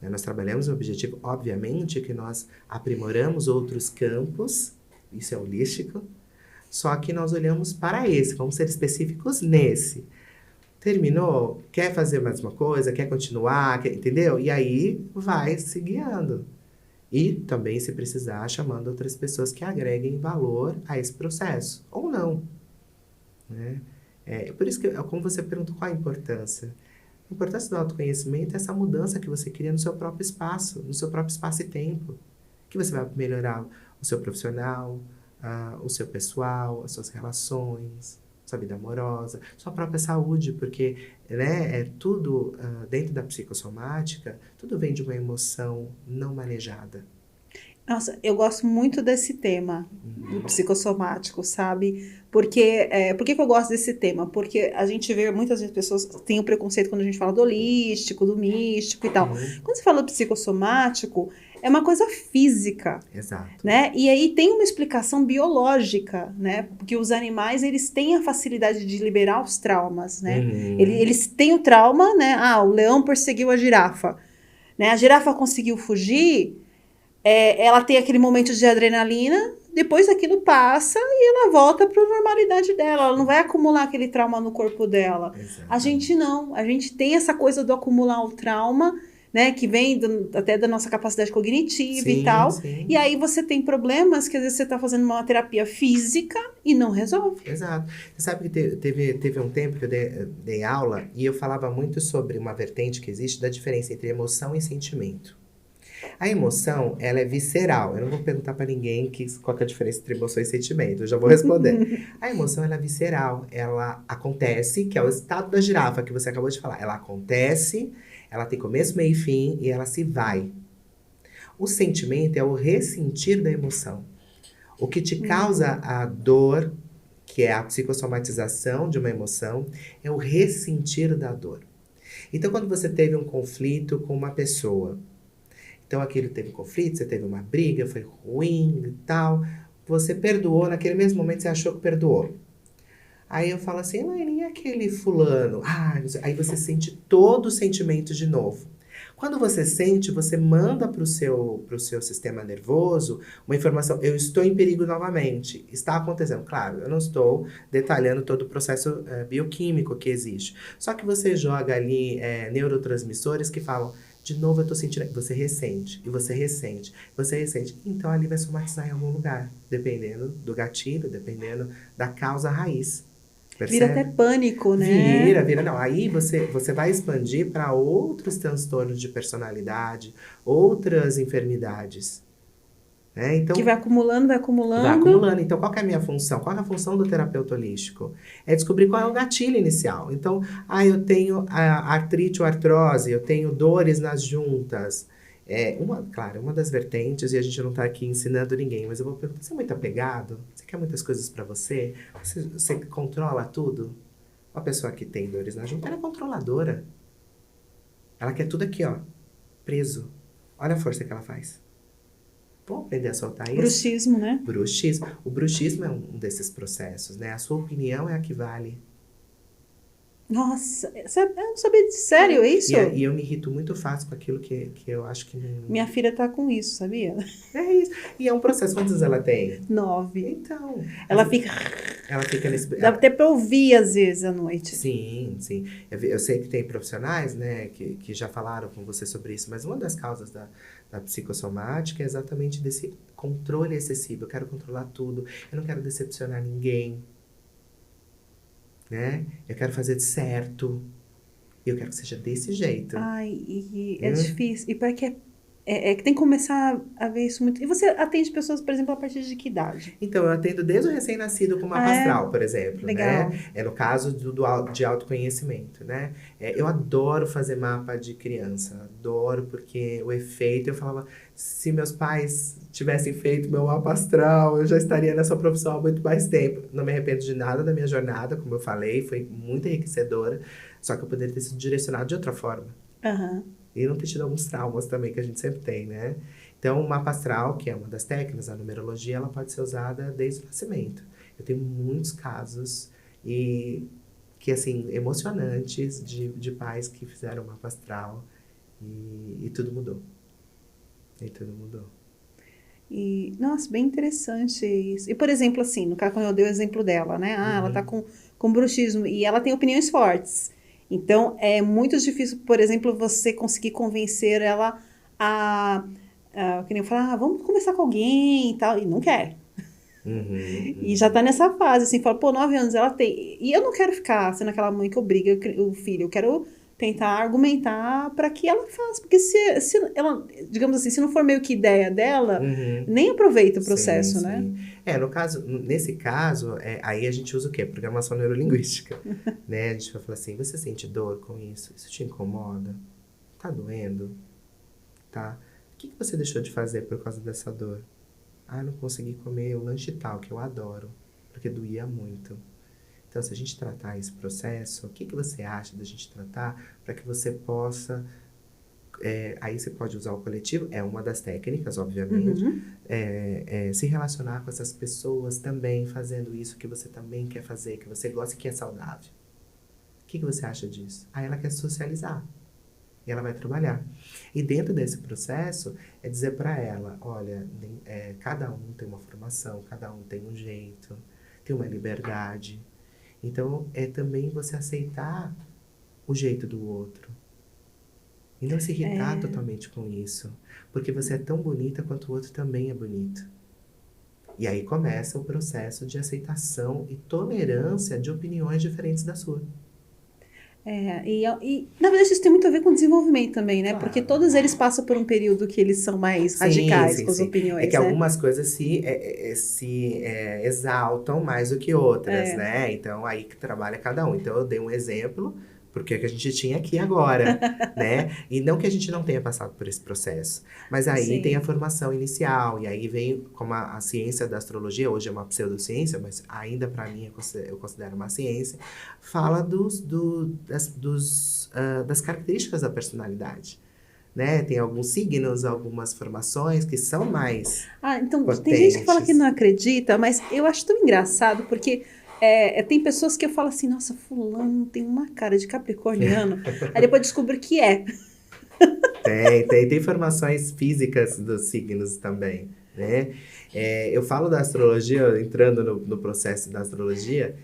Nós trabalhamos o objetivo, obviamente que nós aprimoramos outros campos, isso é holístico, só que nós olhamos para esse, vamos ser específicos nesse. Terminou? Quer fazer mais uma coisa? Quer continuar? Entendeu? E aí vai se guiando. E também, se precisar, chamando outras pessoas que agreguem valor a esse processo. Ou não. Né? Por isso que, como você perguntou, qual a importância? A importância do autoconhecimento é essa mudança que você cria no seu próprio espaço e tempo. Que você vai melhorar o seu profissional, o seu pessoal, as suas relações, sua vida amorosa, sua própria saúde, porque tudo dentro da psicossomática, tudo vem de uma emoção não manejada. Nossa, eu gosto muito desse tema, do psicossomático, sabe? Porque, por que eu gosto desse tema? Porque a gente vê, muitas vezes pessoas têm um preconceito quando a gente fala do holístico, do místico e tal. Quando você fala do psicossomático, é uma coisa física. Exato. Né? E aí tem uma explicação biológica, né? Porque os animais, eles têm a facilidade de liberar os traumas, né? Eles têm o trauma, né? O leão perseguiu a girafa. Né? A girafa conseguiu fugir, ela tem aquele momento de adrenalina, depois aquilo passa e ela volta para a normalidade dela. Ela não vai acumular aquele trauma no corpo dela. Exato. A gente não. A gente tem essa coisa do acumular o trauma, né, que vem até da nossa capacidade cognitiva e tal. Sim. E aí você tem problemas que às vezes você está fazendo uma terapia física e não resolve. Exato. Você sabe que teve um tempo que eu dei aula e eu falava muito sobre uma vertente que existe da diferença entre emoção e sentimento. A emoção, ela é visceral. Eu não vou perguntar para ninguém qual que é a diferença entre emoção e sentimento. Eu já vou responder. A emoção, ela é visceral. Ela acontece, que é o estado da girafa que você acabou de falar. Ela acontece, ela tem começo, meio e fim e ela se vai. O sentimento é o ressentir da emoção. O que te causa a dor, que é a psicossomatização de uma emoção, é o ressentir da dor. Então, quando você teve um conflito com uma pessoa, então aquilo teve conflito, você teve uma briga, foi ruim e tal, você perdoou, naquele mesmo momento você achou que perdoou. Aí eu falo assim, Elaine, e aquele fulano? Aí você sente todo o sentimento de novo. Quando você sente, você manda para o seu sistema nervoso uma informação, eu estou em perigo novamente, está acontecendo. Claro, eu não estou detalhando todo o processo bioquímico que existe. Só que você joga ali neurotransmissores que falam, de novo eu estou sentindo, você ressente, e você ressente, você ressente. Então ali vai somatizar em algum lugar, dependendo do gatilho, dependendo da causa raiz. Percebe? Vira até pânico, né? Vira. Não, aí você vai expandir para outros transtornos de personalidade, outras enfermidades. né? Então, Que vai acumulando, vai vai acumulando. acumulando. Então, qual que é a minha função? Qual que é a função do terapeuta holístico? É descobrir qual é o gatilho inicial. Então, eu tenho artrite ou artrose, eu tenho dores nas juntas. Claro, uma das vertentes, e a gente não está aqui ensinando ninguém, mas eu vou perguntar, você é muito apegado? Você quer muitas coisas para você? Você controla tudo? Uma pessoa que tem dores na junta, ela é controladora. Ela quer tudo aqui, ó, preso. Olha a força que ela faz. Vamos aprender a soltar isso? Bruxismo, né? Bruxismo. O bruxismo é um desses processos, né? A sua opinião é a que vale. Nossa, eu não sabia de sério isso? E eu me irrito muito fácil com aquilo que eu acho que não... Minha filha tá com isso, sabia? É isso. E é um processo. Quantos anos ela tem? 9. Então... Ela fica... Ela fica nesse... Dá até pra ouvir, às vezes, à noite. Sim, sim. Eu sei que tem profissionais, né, que já falaram com você sobre isso, mas uma das causas da psicossomática é exatamente desse controle excessivo. Eu quero controlar tudo. Eu não quero decepcionar ninguém. Né? Eu quero fazer certo. Eu quero que seja desse jeito. Ai, e é difícil. E para que que tem que começar a ver isso muito. E você atende pessoas, por exemplo, a partir de que idade? Então, eu atendo desde o recém-nascido com mapa astral, por exemplo. Legal. Né? É no caso de autoconhecimento, né? Eu adoro fazer mapa de criança. Adoro, porque o efeito... Eu falava, se meus pais tivessem feito meu mapa astral, eu já estaria nessa profissão há muito mais tempo. Não me arrependo de nada da minha jornada, como eu falei. Foi muito enriquecedora. Só que eu poderia ter sido direcionado de outra forma. Aham. E não ter tido alguns traumas também que a gente sempre tem, né? Então, o mapa astral, que é uma das técnicas, a numerologia, ela pode ser usada desde o nascimento. Eu tenho muitos casos assim, emocionantes de pais que fizeram o mapa astral e tudo mudou. E tudo mudou. E, nossa, bem interessante isso. E, por exemplo, assim, no caso, quando eu dei o exemplo dela, né? Ela tá com bruxismo e ela tem opiniões fortes. Então, é muito difícil, por exemplo, você conseguir convencer ela que nem eu falar, vamos conversar com alguém e tal, e não quer. E já tá nessa fase, assim, fala, 9 anos ela tem. E eu não quero ficar sendo aquela mãe que obriga o filho, eu quero tentar argumentar para que ela faça, porque se ela, digamos assim, se não for meio que ideia dela, nem aproveita o processo, sim, né? Sim. Nesse caso, aí a gente usa o quê? Programação neurolinguística, né? A gente vai falar assim, você sente dor com isso? Isso te incomoda? Tá doendo? Tá? O que você deixou de fazer por causa dessa dor? Não consegui comer o lanche tal, que eu adoro, porque doía muito. Então, se a gente tratar esse processo, o que você acha da gente tratar para que você possa... aí você pode usar o coletivo, é uma das técnicas, obviamente. Se relacionar com essas pessoas também, fazendo isso que você também quer fazer, que você gosta e que é saudável. O que você acha disso? Aí ela quer socializar. E ela vai trabalhar. E dentro desse processo, é dizer para ela, olha, cada um tem uma formação, cada um tem um jeito, tem uma liberdade. Então, é também você aceitar o jeito do outro. E não se irritar totalmente com isso. Porque você é tão bonita quanto o outro também é bonito. E aí começa o processo de aceitação e tolerância de opiniões diferentes da sua. Na verdade isso tem muito a ver com desenvolvimento também, né? Claro. Porque todos eles passam por um período que eles são mais radicais com as opiniões, É que algumas coisas se exaltam mais do que outras, né? Então, aí que trabalha cada um. Então, eu dei um exemplo, porque é o que a gente tinha aqui agora, né? E não que a gente não tenha passado por esse processo. Mas aí tem a formação inicial, e aí vem como a ciência da astrologia, hoje é uma pseudociência, mas ainda para mim eu considero uma ciência, fala das características da personalidade. Né? Tem alguns signos, algumas formações que são mais então potentes. Tem gente que fala que não acredita, mas eu acho tão engraçado, porque tem pessoas que eu falo assim, nossa, fulano tem uma cara de capricorniano, aí depois descubro que é. Tem formações físicas dos signos também, né? Eu falo da astrologia, entrando no processo da astrologia,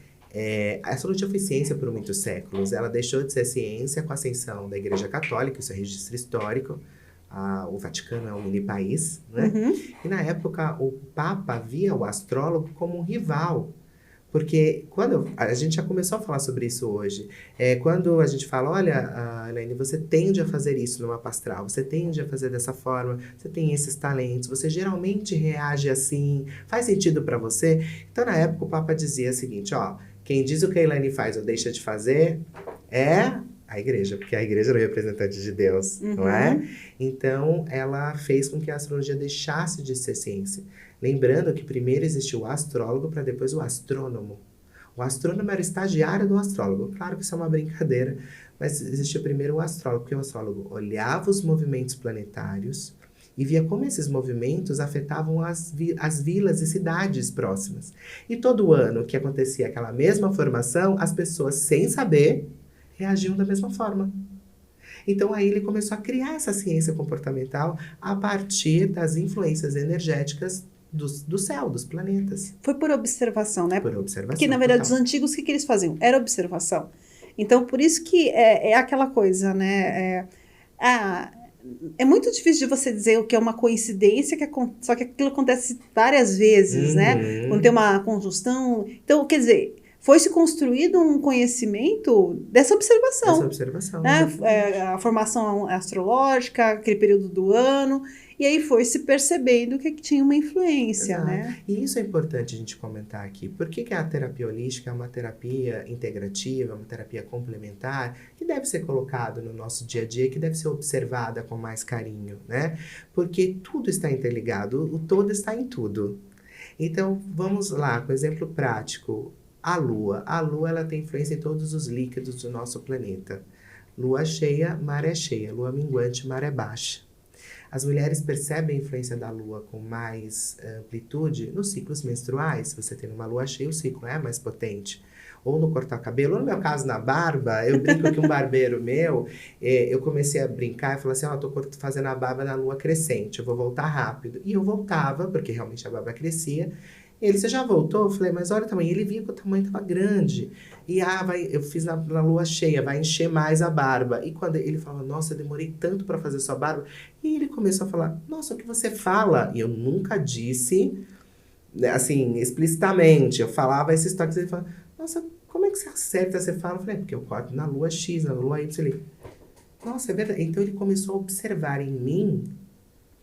a astrologia foi ciência por muitos séculos. Ela deixou de ser ciência com a ascensão da Igreja Católica, isso é registro histórico. O Vaticano é um mini país, né? E na época o Papa via o astrólogo como um rival, Porque quando a gente já começou a falar sobre isso hoje, quando a gente fala, olha, Elaine, você tende a fazer isso no mapa astral, você tende a fazer dessa forma, você tem esses talentos, você geralmente reage assim, faz sentido para você? Então, na época, o Papa dizia o seguinte, ó, quem diz o que a Elaine faz ou deixa de fazer é a igreja, porque a igreja era o representante de Deus, não é? Então, ela fez com que a astrologia deixasse de ser ciência. Lembrando que primeiro existiu o astrólogo para depois o astrônomo. O astrônomo era o estagiário do astrólogo. Claro que isso é uma brincadeira, mas existia primeiro o astrólogo, porque o astrólogo olhava os movimentos planetários e via como esses movimentos afetavam as vilas e cidades próximas. E todo ano que acontecia aquela mesma formação, as pessoas, sem saber, reagiam da mesma forma. Então, aí ele começou a criar essa ciência comportamental a partir das influências energéticas do céu, dos planetas. Foi por observação, né? Por observação. Porque, na verdade, total. os antigos, o que eles faziam? Era observação. Então, por isso que é aquela coisa, né? É muito difícil de você dizer o que é uma coincidência, só que aquilo acontece várias vezes, né? Quando tem uma conjunção. Então, quer dizer, foi-se construído um conhecimento dessa observação. Essa observação. Né? A formação astrológica, aquele período do ano, e aí foi se percebendo que tinha uma influência, Exato. né? E isso é importante a gente comentar aqui. Por que a terapia holística é uma terapia integrativa, uma terapia complementar, que deve ser colocado no nosso dia a dia, que deve ser observada com mais carinho, né? Porque tudo está interligado, o todo está em tudo. Então, vamos lá, com exemplo prático. A Lua. A Lua, ela tem influência em todos os líquidos do nosso planeta. Lua cheia, maré cheia. Lua minguante, maré baixa. As mulheres percebem a influência da Lua com mais amplitude nos ciclos menstruais. Se você tem uma Lua cheia, o ciclo é mais potente. Ou no cortar cabelo, ou no meu caso, na barba. Eu brinco que um barbeiro meu, eu comecei a brincar e falei assim, tô fazendo a barba na Lua crescente, eu vou voltar rápido. E eu voltava, porque realmente a barba crescia. Ele, você já voltou? Eu falei, mas olha o tamanho. Ele via que o tamanho estava grande. E eu fiz na lua cheia, vai encher mais a barba. E quando ele falava, nossa, eu demorei tanto para fazer sua barba. E ele começou a falar, nossa, o que você fala? E eu nunca disse, assim, explicitamente. Eu falava esses toques. Ele falava, nossa, como é que você acerta? Você fala? Eu falei, porque eu corto na lua X, na lua Y. Ele, nossa, é verdade. Então ele começou a observar em mim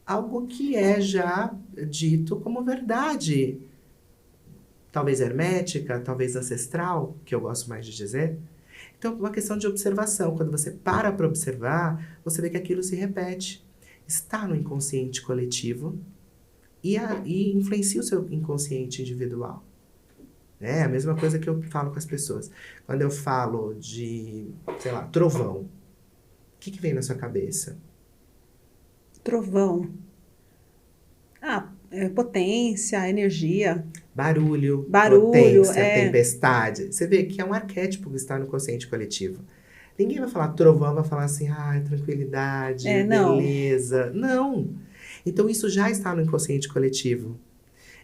algo que é já dito como verdade. Talvez hermética, talvez ancestral, que eu gosto mais de dizer. Então, uma questão de observação. Quando você para observar, você vê que aquilo se repete. Está no inconsciente coletivo e influencia o seu inconsciente individual. É a mesma coisa que eu falo com as pessoas. Quando eu falo de, sei lá, trovão, o que vem na sua cabeça? Trovão. Potência, energia. Barulho, potência, tempestade. Você vê que é um arquétipo que está no consciente coletivo. Ninguém vai falar trovão, vai falar assim, tranquilidade, beleza. Não. Então, isso já está no inconsciente coletivo.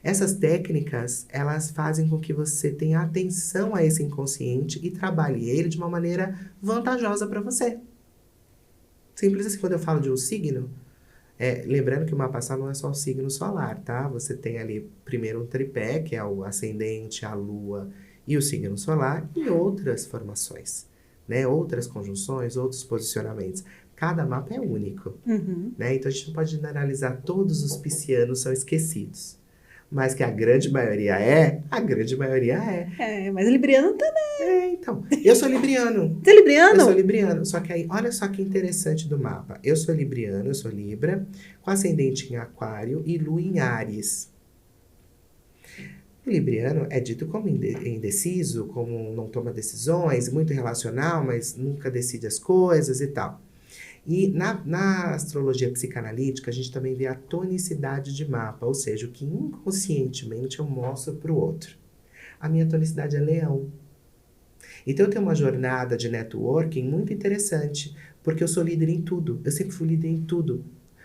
Essas técnicas, elas fazem com que você tenha atenção a esse inconsciente e trabalhe ele de uma maneira vantajosa para você. Simples assim, quando eu falo de um signo, lembrando que o mapa astral não é só o signo solar, tá? Você tem ali primeiro um tripé, que é o ascendente, a lua e o signo solar, e outras formações, né? Outras conjunções, outros posicionamentos. Cada mapa é único, né? Então a gente não pode generalizar, todos os piscianos são esquecidos. Mas que a grande maioria a grande maioria é. Mas libriano também. Então. Eu sou libriano. Você é libriano? Eu sou libriano. Só que aí, olha só que interessante do mapa. Eu sou libriano, eu sou Libra, com ascendente em Aquário e Lua em Áries. O libriano é dito como indeciso, como não toma decisões, muito relacional, mas nunca decide as coisas e tal. E na astrologia psicanalítica, a gente também vê a tonicidade de mapa, ou seja, o que inconscientemente eu mostro para o outro. A minha tonicidade é leão. Então, eu tenho uma jornada de networking muito interessante, porque eu sou líder em tudo. Eu sempre fui líder em tudo.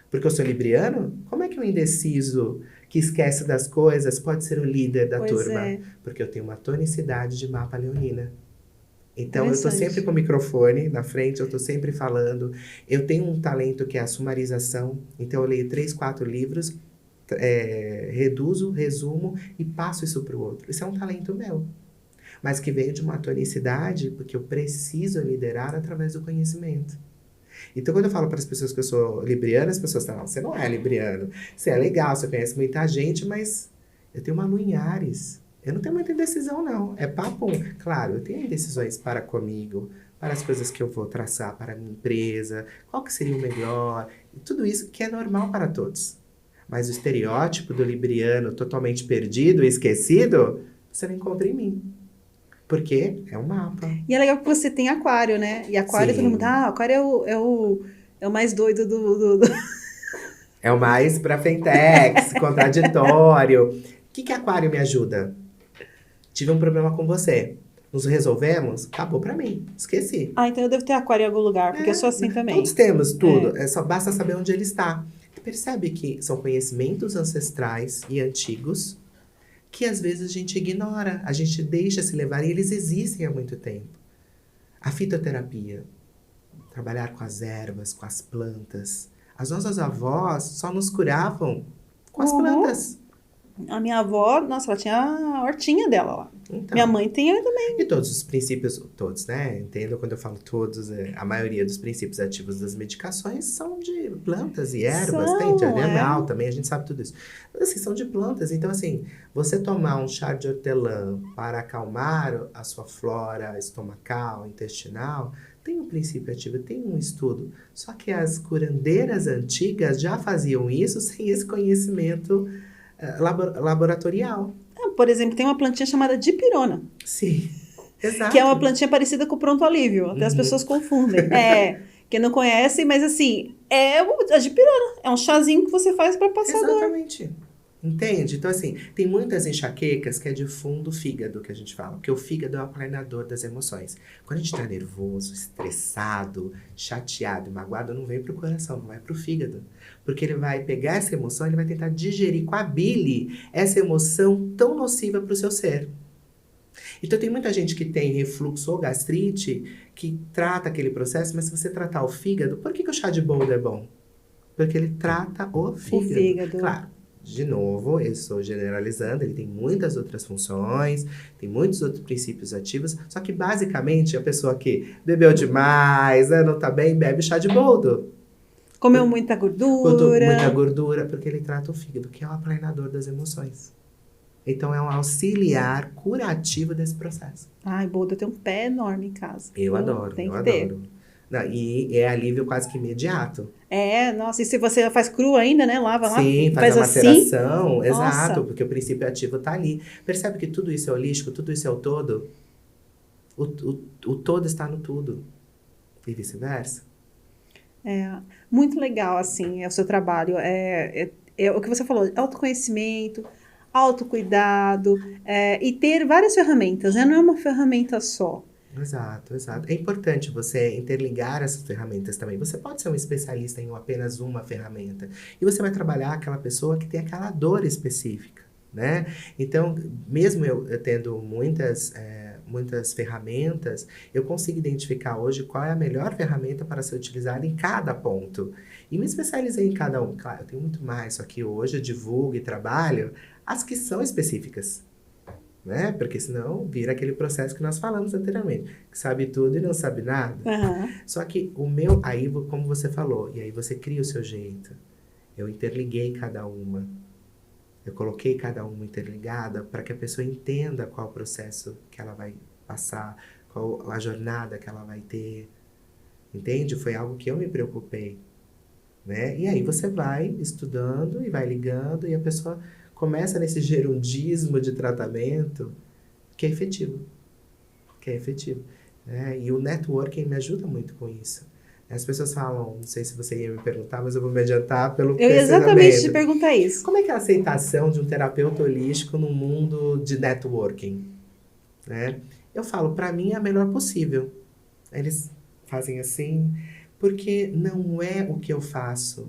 Porque eu sou libriano, como é que um indeciso que esquece das coisas pode ser o líder da turma? Porque eu tenho uma tonicidade de mapa leonina. Então, eu estou sempre com o microfone na frente, eu estou sempre falando. Eu tenho um talento que é a sumarização. Então, eu leio 3, 4 livros, reduzo, resumo e passo isso para o outro. Isso é um talento meu. mas que veio de uma tonicidade porque eu preciso liderar através do conhecimento. Então, quando eu falo para as pessoas que eu sou libriana, as pessoas falam, não, você não é libriano. Você é legal, você conhece muita gente, mas eu tenho uma lua em Áries. Eu não tenho muita indecisão, não. É papo. Claro, eu tenho indecisões para comigo, para as coisas que eu vou traçar para a minha empresa, qual que seria o melhor, e tudo isso que é normal para todos. Mas o estereótipo do libriano totalmente perdido e esquecido, você não encontra em mim. Porque é um mapa. E é legal que você tem aquário, né? E aquário, todo mundo, Sim. aquário é o mais doido do... É o mais pra frentex, contraditório. O que aquário me ajuda? Tive um problema com você. Nos resolvemos? Acabou pra mim. Esqueci. Ah, então eu devo ter aquário em algum lugar, porque eu sou assim Todos também. temos tudo. É só basta saber onde ele está. Percebe que são conhecimentos ancestrais e antigos que às vezes a gente ignora, a gente deixa se levar e eles existem há muito tempo. A fitoterapia, trabalhar com as ervas, com as plantas. As nossas avós só nos curavam com as Uhum. plantas. A minha avó, nossa, ela tinha a hortinha dela lá. Minha Então, mãe tem ela também. e todos os princípios, todos, né? Entendo quando eu falo todos, a maioria dos princípios ativos das medicações são de plantas e ervas, tem de São, animal também, a gente sabe tudo isso. Mas assim, são de plantas, então assim, você tomar um chá de hortelã para acalmar a sua flora estomacal, intestinal, tem um princípio ativo, tem um estudo. Só que as curandeiras antigas já faziam isso sem esse conhecimento laboratorial. Por exemplo, tem uma plantinha chamada dipirona, Sim, que é uma exato. plantinha parecida com o pronto alívio. Até as Uhum. pessoas confundem. Quem não conhece, mas assim, a dipirona. É um chazinho que você faz para passar dor. Exatamente. Entende? Então, assim, tem muitas enxaquecas que é de fundo fígado que a gente fala, porque o fígado é o aplanador das emoções. Quando a gente tá nervoso, estressado, chateado, magoado, não vem pro coração, não vai pro fígado. Porque ele vai pegar essa emoção, ele vai tentar digerir com a bile essa emoção tão nociva pro seu ser. Então, tem muita gente que tem refluxo ou gastrite que trata aquele processo, mas se você tratar o fígado, por que o chá de boldo é bom? Porque ele trata o O fígado. fígado. Claro, de novo, eu estou generalizando, ele tem muitas outras funções, tem muitos outros princípios ativos, só que basicamente a pessoa que bebeu demais, não tá bem, bebe chá de boldo. Comeu muita Muita gordura. gordura, porque ele trata o fígado, que é o aplanador das emoções. Então é um auxiliar curativo desse processo. Ai, boldo, eu tenho um pé enorme em casa. Eu adoro, Tem eu que ter. adoro. Não, e é alívio quase que imediato. Nossa, e se você faz cru ainda, né? Lava lá, Sim, faz a faz assim. maceração, exato, Nossa, porque o princípio ativo tá ali. Percebe que tudo isso é holístico, tudo isso é o todo? O todo está no tudo. E vice-versa. muito legal, assim, é o seu trabalho. É o que você falou, autoconhecimento, autocuidado, e ter várias ferramentas, né? Não é uma ferramenta só. Exato, exato. É importante você interligar essas ferramentas também. Você pode ser um especialista em apenas uma ferramenta. E você vai trabalhar aquela pessoa que tem aquela dor específica, né? Então, mesmo eu tendo muitas ferramentas, eu consigo identificar hoje qual é a melhor ferramenta para ser utilizada em cada ponto. E me especializei em cada um. Claro, eu tenho muito mais, só que hoje eu divulgo e trabalho as que são específicas. Né? Porque senão vira aquele processo que nós falamos anteriormente, que sabe tudo e não sabe nada. Aham. Só que o meu, aí como você falou, e aí você cria o seu jeito. Eu interliguei cada uma. Eu coloquei cada uma interligada para que a pessoa entenda qual o processo que ela vai passar, qual a jornada que ela vai ter. Entende? Foi algo que eu me preocupei. Né? E aí você vai estudando e vai ligando e a pessoa começa nesse gerundismo de tratamento que é efetivo. Que é efetivo. Né? E o networking me ajuda muito com isso. As pessoas falam, não sei se você ia me perguntar, mas eu vou me adiantar pelo Eu ia exatamente te questionamento. perguntar isso. Como é que é a aceitação de um terapeuta holístico no mundo de networking? Né? Eu falo, para mim é a melhor possível. Eles fazem assim, porque não é o que eu faço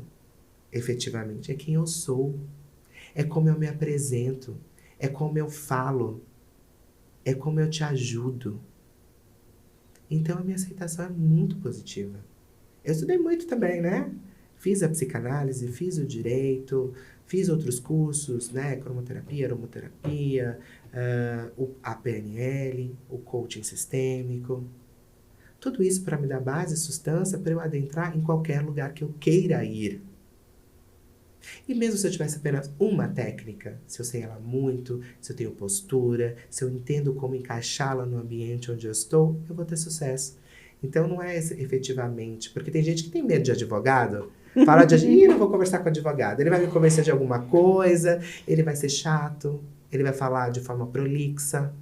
efetivamente, é quem eu sou. É como eu me apresento, é como eu falo, é como eu te ajudo. Então a minha aceitação é muito positiva. Eu estudei muito também, né? Fiz a psicanálise, fiz o direito, Fiz outros cursos, né? Cromoterapia, aromaterapia, a PNL, o coaching sistêmico. Tudo isso para me dar base e sustância para eu adentrar em qualquer lugar que eu queira ir. E mesmo se eu tivesse apenas uma técnica, se eu sei ela muito, se eu tenho postura, se eu entendo como encaixá-la no ambiente onde eu estou, eu vou ter sucesso. Então não é efetivamente, porque tem gente que tem medo de advogado, fala de advogado, não vou conversar com o advogado, ele vai me convencer de alguma coisa, ele vai ser chato, ele vai falar de forma prolixa.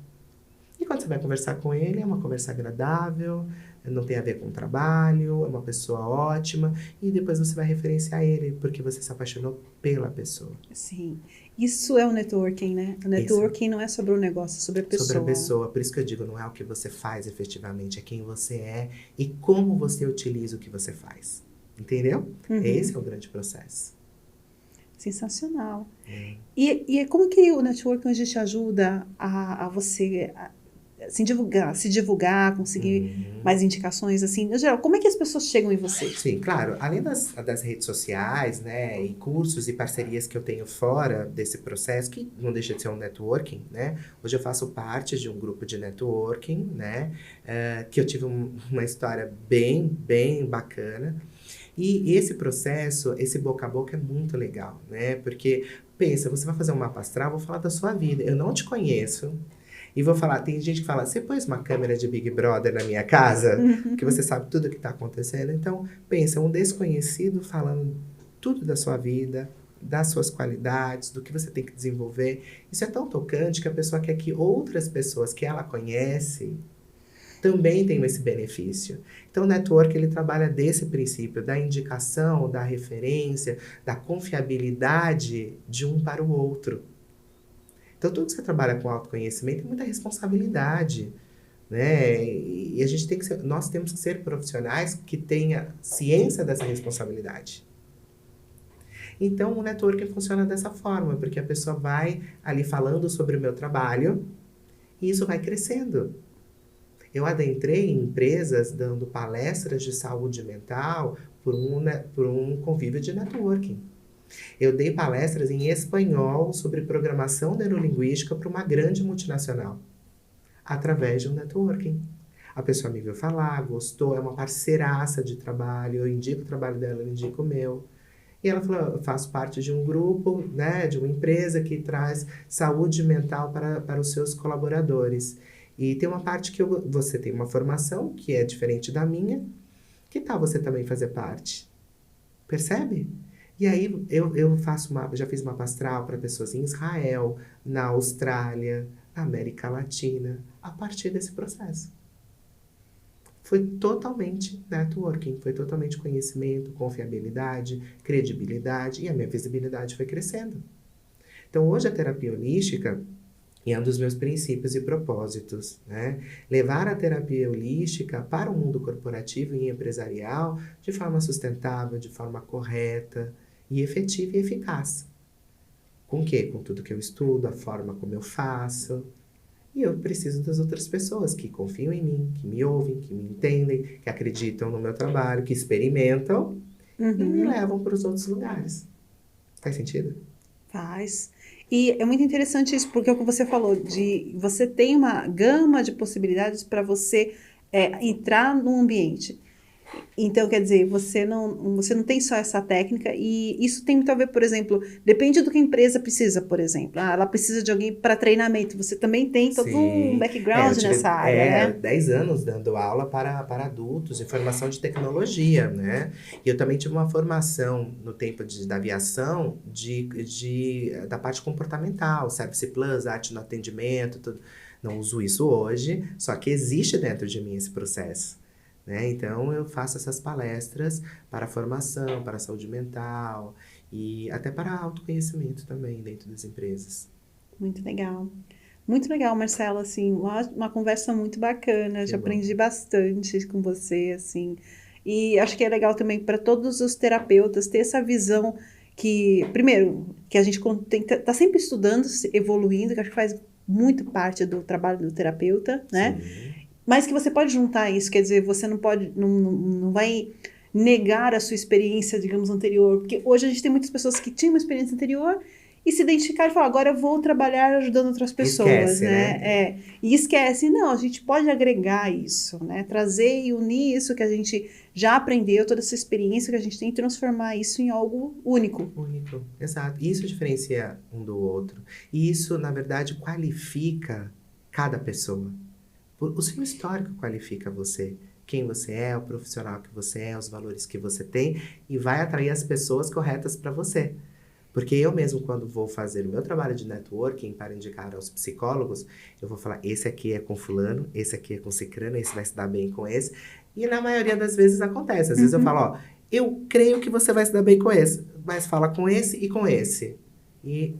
E quando você vai conversar com ele, é uma conversa agradável, não tem a ver com o trabalho, é uma pessoa ótima, e depois você vai referenciar ele, porque você se apaixonou pela pessoa. Sim. Isso é o networking, né? O networking não é sobre o negócio, é sobre a pessoa. Sobre a pessoa. Por isso que eu digo, não é o que você faz efetivamente, é quem você é e como você utiliza o que você faz. Entendeu? Esse é o grande processo. Sensacional. E como que o networking hoje te ajuda a você se divulgar, conseguir mais indicações, assim, no geral, como é que as pessoas chegam em você? Sim, claro, além das redes sociais, né, e cursos e parcerias que eu tenho fora desse processo, que não deixa de ser um networking, né, hoje eu faço parte de um grupo de networking, né, que eu tive uma história bem, bem bacana, e esse processo, esse boca a boca é muito legal, né, porque, pensa, você vai fazer um mapa astral, vou falar da sua vida, eu não te conheço, e vou falar, tem gente que fala, você pôs uma câmera de Big Brother na minha casa? Que você sabe tudo o que está acontecendo. Então, pensa, um desconhecido falando tudo da sua vida, das suas qualidades, do que você tem que desenvolver. Isso é tão tocante que a pessoa quer que outras pessoas que ela conhece também tenham esse benefício. Então, o network, ele trabalha desse princípio, da indicação, da referência, da confiabilidade de um para o outro. Então, tudo que você trabalha com autoconhecimento tem muita responsabilidade, né? E a gente tem que ser, nós temos que ser profissionais que tenham ciência dessa responsabilidade. Então, o networking funciona dessa forma, porque a pessoa vai ali falando sobre o meu trabalho e isso vai crescendo. Eu adentrei em empresas dando palestras de saúde mental por um convívio de networking. Eu dei palestras em espanhol sobre programação neurolinguística para uma grande multinacional, através de um networking. A pessoa me viu falar, gostou, é uma parceiraça de trabalho, eu indico o trabalho dela, eu indico o meu. E ela falou, eu faço parte de um grupo, né, de uma empresa que traz saúde mental para os seus colaboradores. E tem uma parte que você tem uma formação que é diferente da minha, que tal você também fazer parte? Percebe? E aí, eu já fiz mapa astral para pessoas em Israel, na Austrália, na América Latina, a partir desse processo. Foi totalmente networking, foi totalmente conhecimento, confiabilidade, credibilidade, e a minha visibilidade foi crescendo. Então, hoje a terapia holística é um dos meus princípios e propósitos, né? Levar a terapia holística para o mundo corporativo e empresarial de forma sustentável, de forma correta, e efetiva e eficaz. Com o quê? Com tudo que eu estudo, a forma como eu faço. E eu preciso das outras pessoas que confiam em mim, que me ouvem, que me entendem, que acreditam no meu trabalho, que experimentam e me levam para os outros lugares. Faz sentido? Faz. E é muito interessante isso, porque é o que você falou, de você tem uma gama de possibilidades para você entrar no ambiente. Então, quer dizer, você não tem só essa técnica, e isso tem muito a ver, por exemplo, depende do que a empresa precisa, por exemplo. Ela precisa de alguém para treinamento. Você também tem todo um background nessa área, né? 10 anos dando aula para adultos em formação de tecnologia, né? E eu também tive uma formação no tempo da aviação da parte comportamental, Service Plus, arte no atendimento, tudo. Não uso isso hoje, só que existe dentro de mim esse processo. Né? Então, eu faço essas palestras para a formação, para a saúde mental e até para autoconhecimento também dentro das empresas. Muito legal. Muito legal, Marcelo, assim, uma conversa muito bacana, já aprendi bastante com você, assim, e acho que é legal também para todos os terapeutas ter essa visão que, primeiro, que a gente tá sempre estudando, evoluindo, que acho que faz muito parte do trabalho do terapeuta, né? Sim. Mas que você pode juntar isso, quer dizer, você não vai negar a sua experiência, digamos, anterior. Porque hoje a gente tem muitas pessoas que tinham uma experiência anterior e se identificaram e falaram, agora eu vou trabalhar ajudando outras pessoas, Esquece, né? E esquece. Não, a gente pode agregar isso, né? Trazer e unir isso que a gente já aprendeu, toda essa experiência que a gente tem, e transformar isso em algo único. Único, exato. Isso diferencia um do outro. E isso, na verdade, qualifica cada pessoa. O seu histórico qualifica você. Quem você é, o profissional que você é, os valores que você tem, e vai atrair as pessoas corretas para você. Porque eu mesmo, quando vou fazer o meu trabalho de networking para indicar aos psicólogos, eu vou falar, esse aqui é com fulano, esse aqui é com cicrano, esse vai se dar bem com esse. E na maioria das vezes acontece. Às vezes eu falo, ó, eu creio que você vai se dar bem com esse, mas fala com esse e com esse. E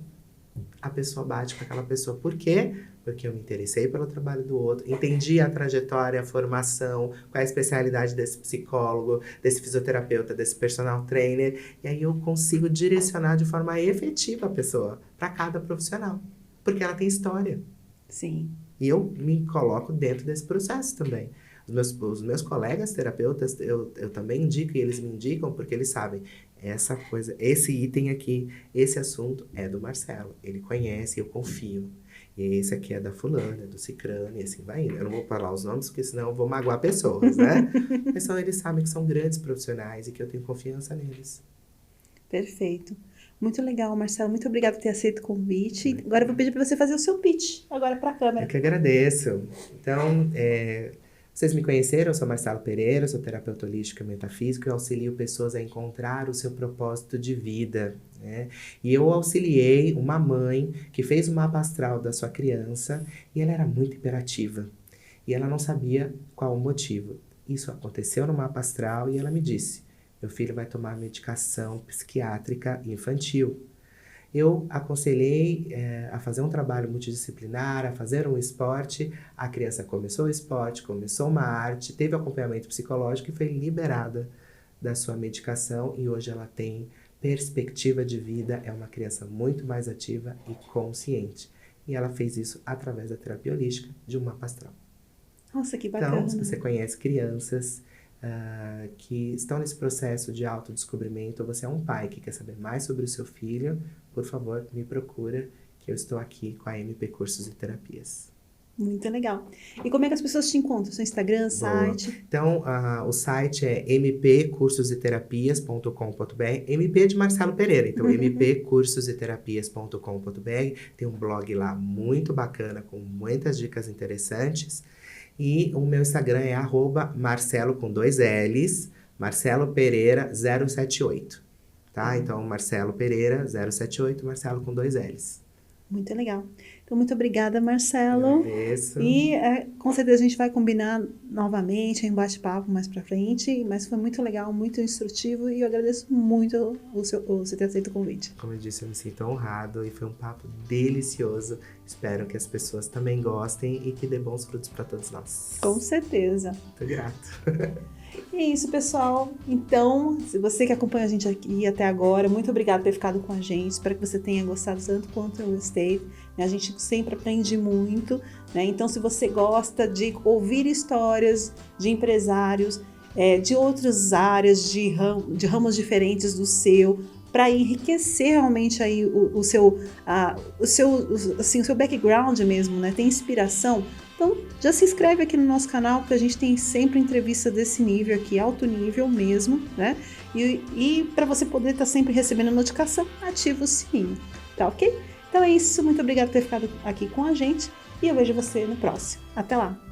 a pessoa bate com aquela pessoa. Por quê? Porque eu me interessei pelo trabalho do outro, entendi a trajetória, a formação, qual é a especialidade desse psicólogo, desse fisioterapeuta, desse personal trainer, e aí eu consigo direcionar de forma efetiva a pessoa para cada profissional, porque ela tem história. Sim. E eu me coloco dentro desse processo também. Os meus colegas terapeutas, eu também indico, e eles me indicam porque eles sabem, essa coisa, esse item aqui, esse assunto é do Marcelo, ele conhece, eu confio. E esse aqui é da fulana, é do cicrano, e assim vai indo. Eu não vou falar os nomes, porque senão eu vou magoar pessoas, né? Mas eles sabem que são grandes profissionais e que eu tenho confiança neles. Perfeito. Muito legal, Marcelo. Muito obrigada por ter aceito o convite. Agora eu vou pedir para você fazer o seu pitch, agora para a câmera. Eu que agradeço. Então, vocês me conheceram, eu sou Marcelo Pereira, sou terapeuta holístico e metafísico e auxilio pessoas a encontrar o seu propósito de vida, né? E eu auxiliei uma mãe que fez o mapa astral da sua criança e ela era muito hiperativa. E ela não sabia qual o motivo. Isso aconteceu no mapa astral e ela me disse, meu filho vai tomar medicação psiquiátrica infantil. Eu aconselhei a fazer um trabalho multidisciplinar, a fazer um esporte. A criança começou o esporte, começou uma arte, teve acompanhamento psicológico e foi liberada da sua medicação. E hoje ela tem perspectiva de vida, é uma criança muito mais ativa e consciente. E ela fez isso através da terapia holística de um mapa astral. Nossa, que bacana. Então, se você conhece crianças que estão nesse processo de autodescobrimento, ou você é um pai que quer saber mais sobre o seu filho, por favor, me procura, que eu estou aqui com a MP Cursos e Terapias. Muito legal. E como é que as pessoas te encontram? Seu Instagram, site? Então, o site é mpcursoseterapias.com.br, MP de Marcelo Pereira, então mpcursoseterapias.com.br, tem um blog lá muito bacana, com muitas dicas interessantes. E o meu Instagram é @Marcelo com 2 L's, Marcelo Pereira 078, tá? Então, Marcelo Pereira 078, Marcelo com 2 L's. Muito legal. Então, muito obrigada, Marcelo. Agradeço. E com certeza a gente vai combinar novamente em bate-papo mais pra frente, mas foi muito legal, muito instrutivo e eu agradeço muito você ter aceito o convite. Como eu disse, eu me sinto honrado e foi um papo delicioso. Espero que as pessoas também gostem e que dê bons frutos para todos nós. Com certeza. Muito grato. E é isso, pessoal. Então, se você que acompanha a gente aqui até agora, muito obrigada por ter ficado com a gente. Espero que você tenha gostado tanto quanto eu gostei. A gente sempre aprende muito, né? Então, se você gosta de ouvir histórias de empresários, de outras áreas, de ramos diferentes do seu, para enriquecer realmente aí o seu background mesmo, né? Tem inspiração. Então, já se inscreve aqui no nosso canal, porque a gente tem sempre entrevista desse nível aqui, alto nível mesmo, né? E para você poder estar sempre recebendo notificação, ativa o sininho, tá ok? Então é isso, muito obrigada por ter ficado aqui com a gente e eu vejo você no próximo. Até lá!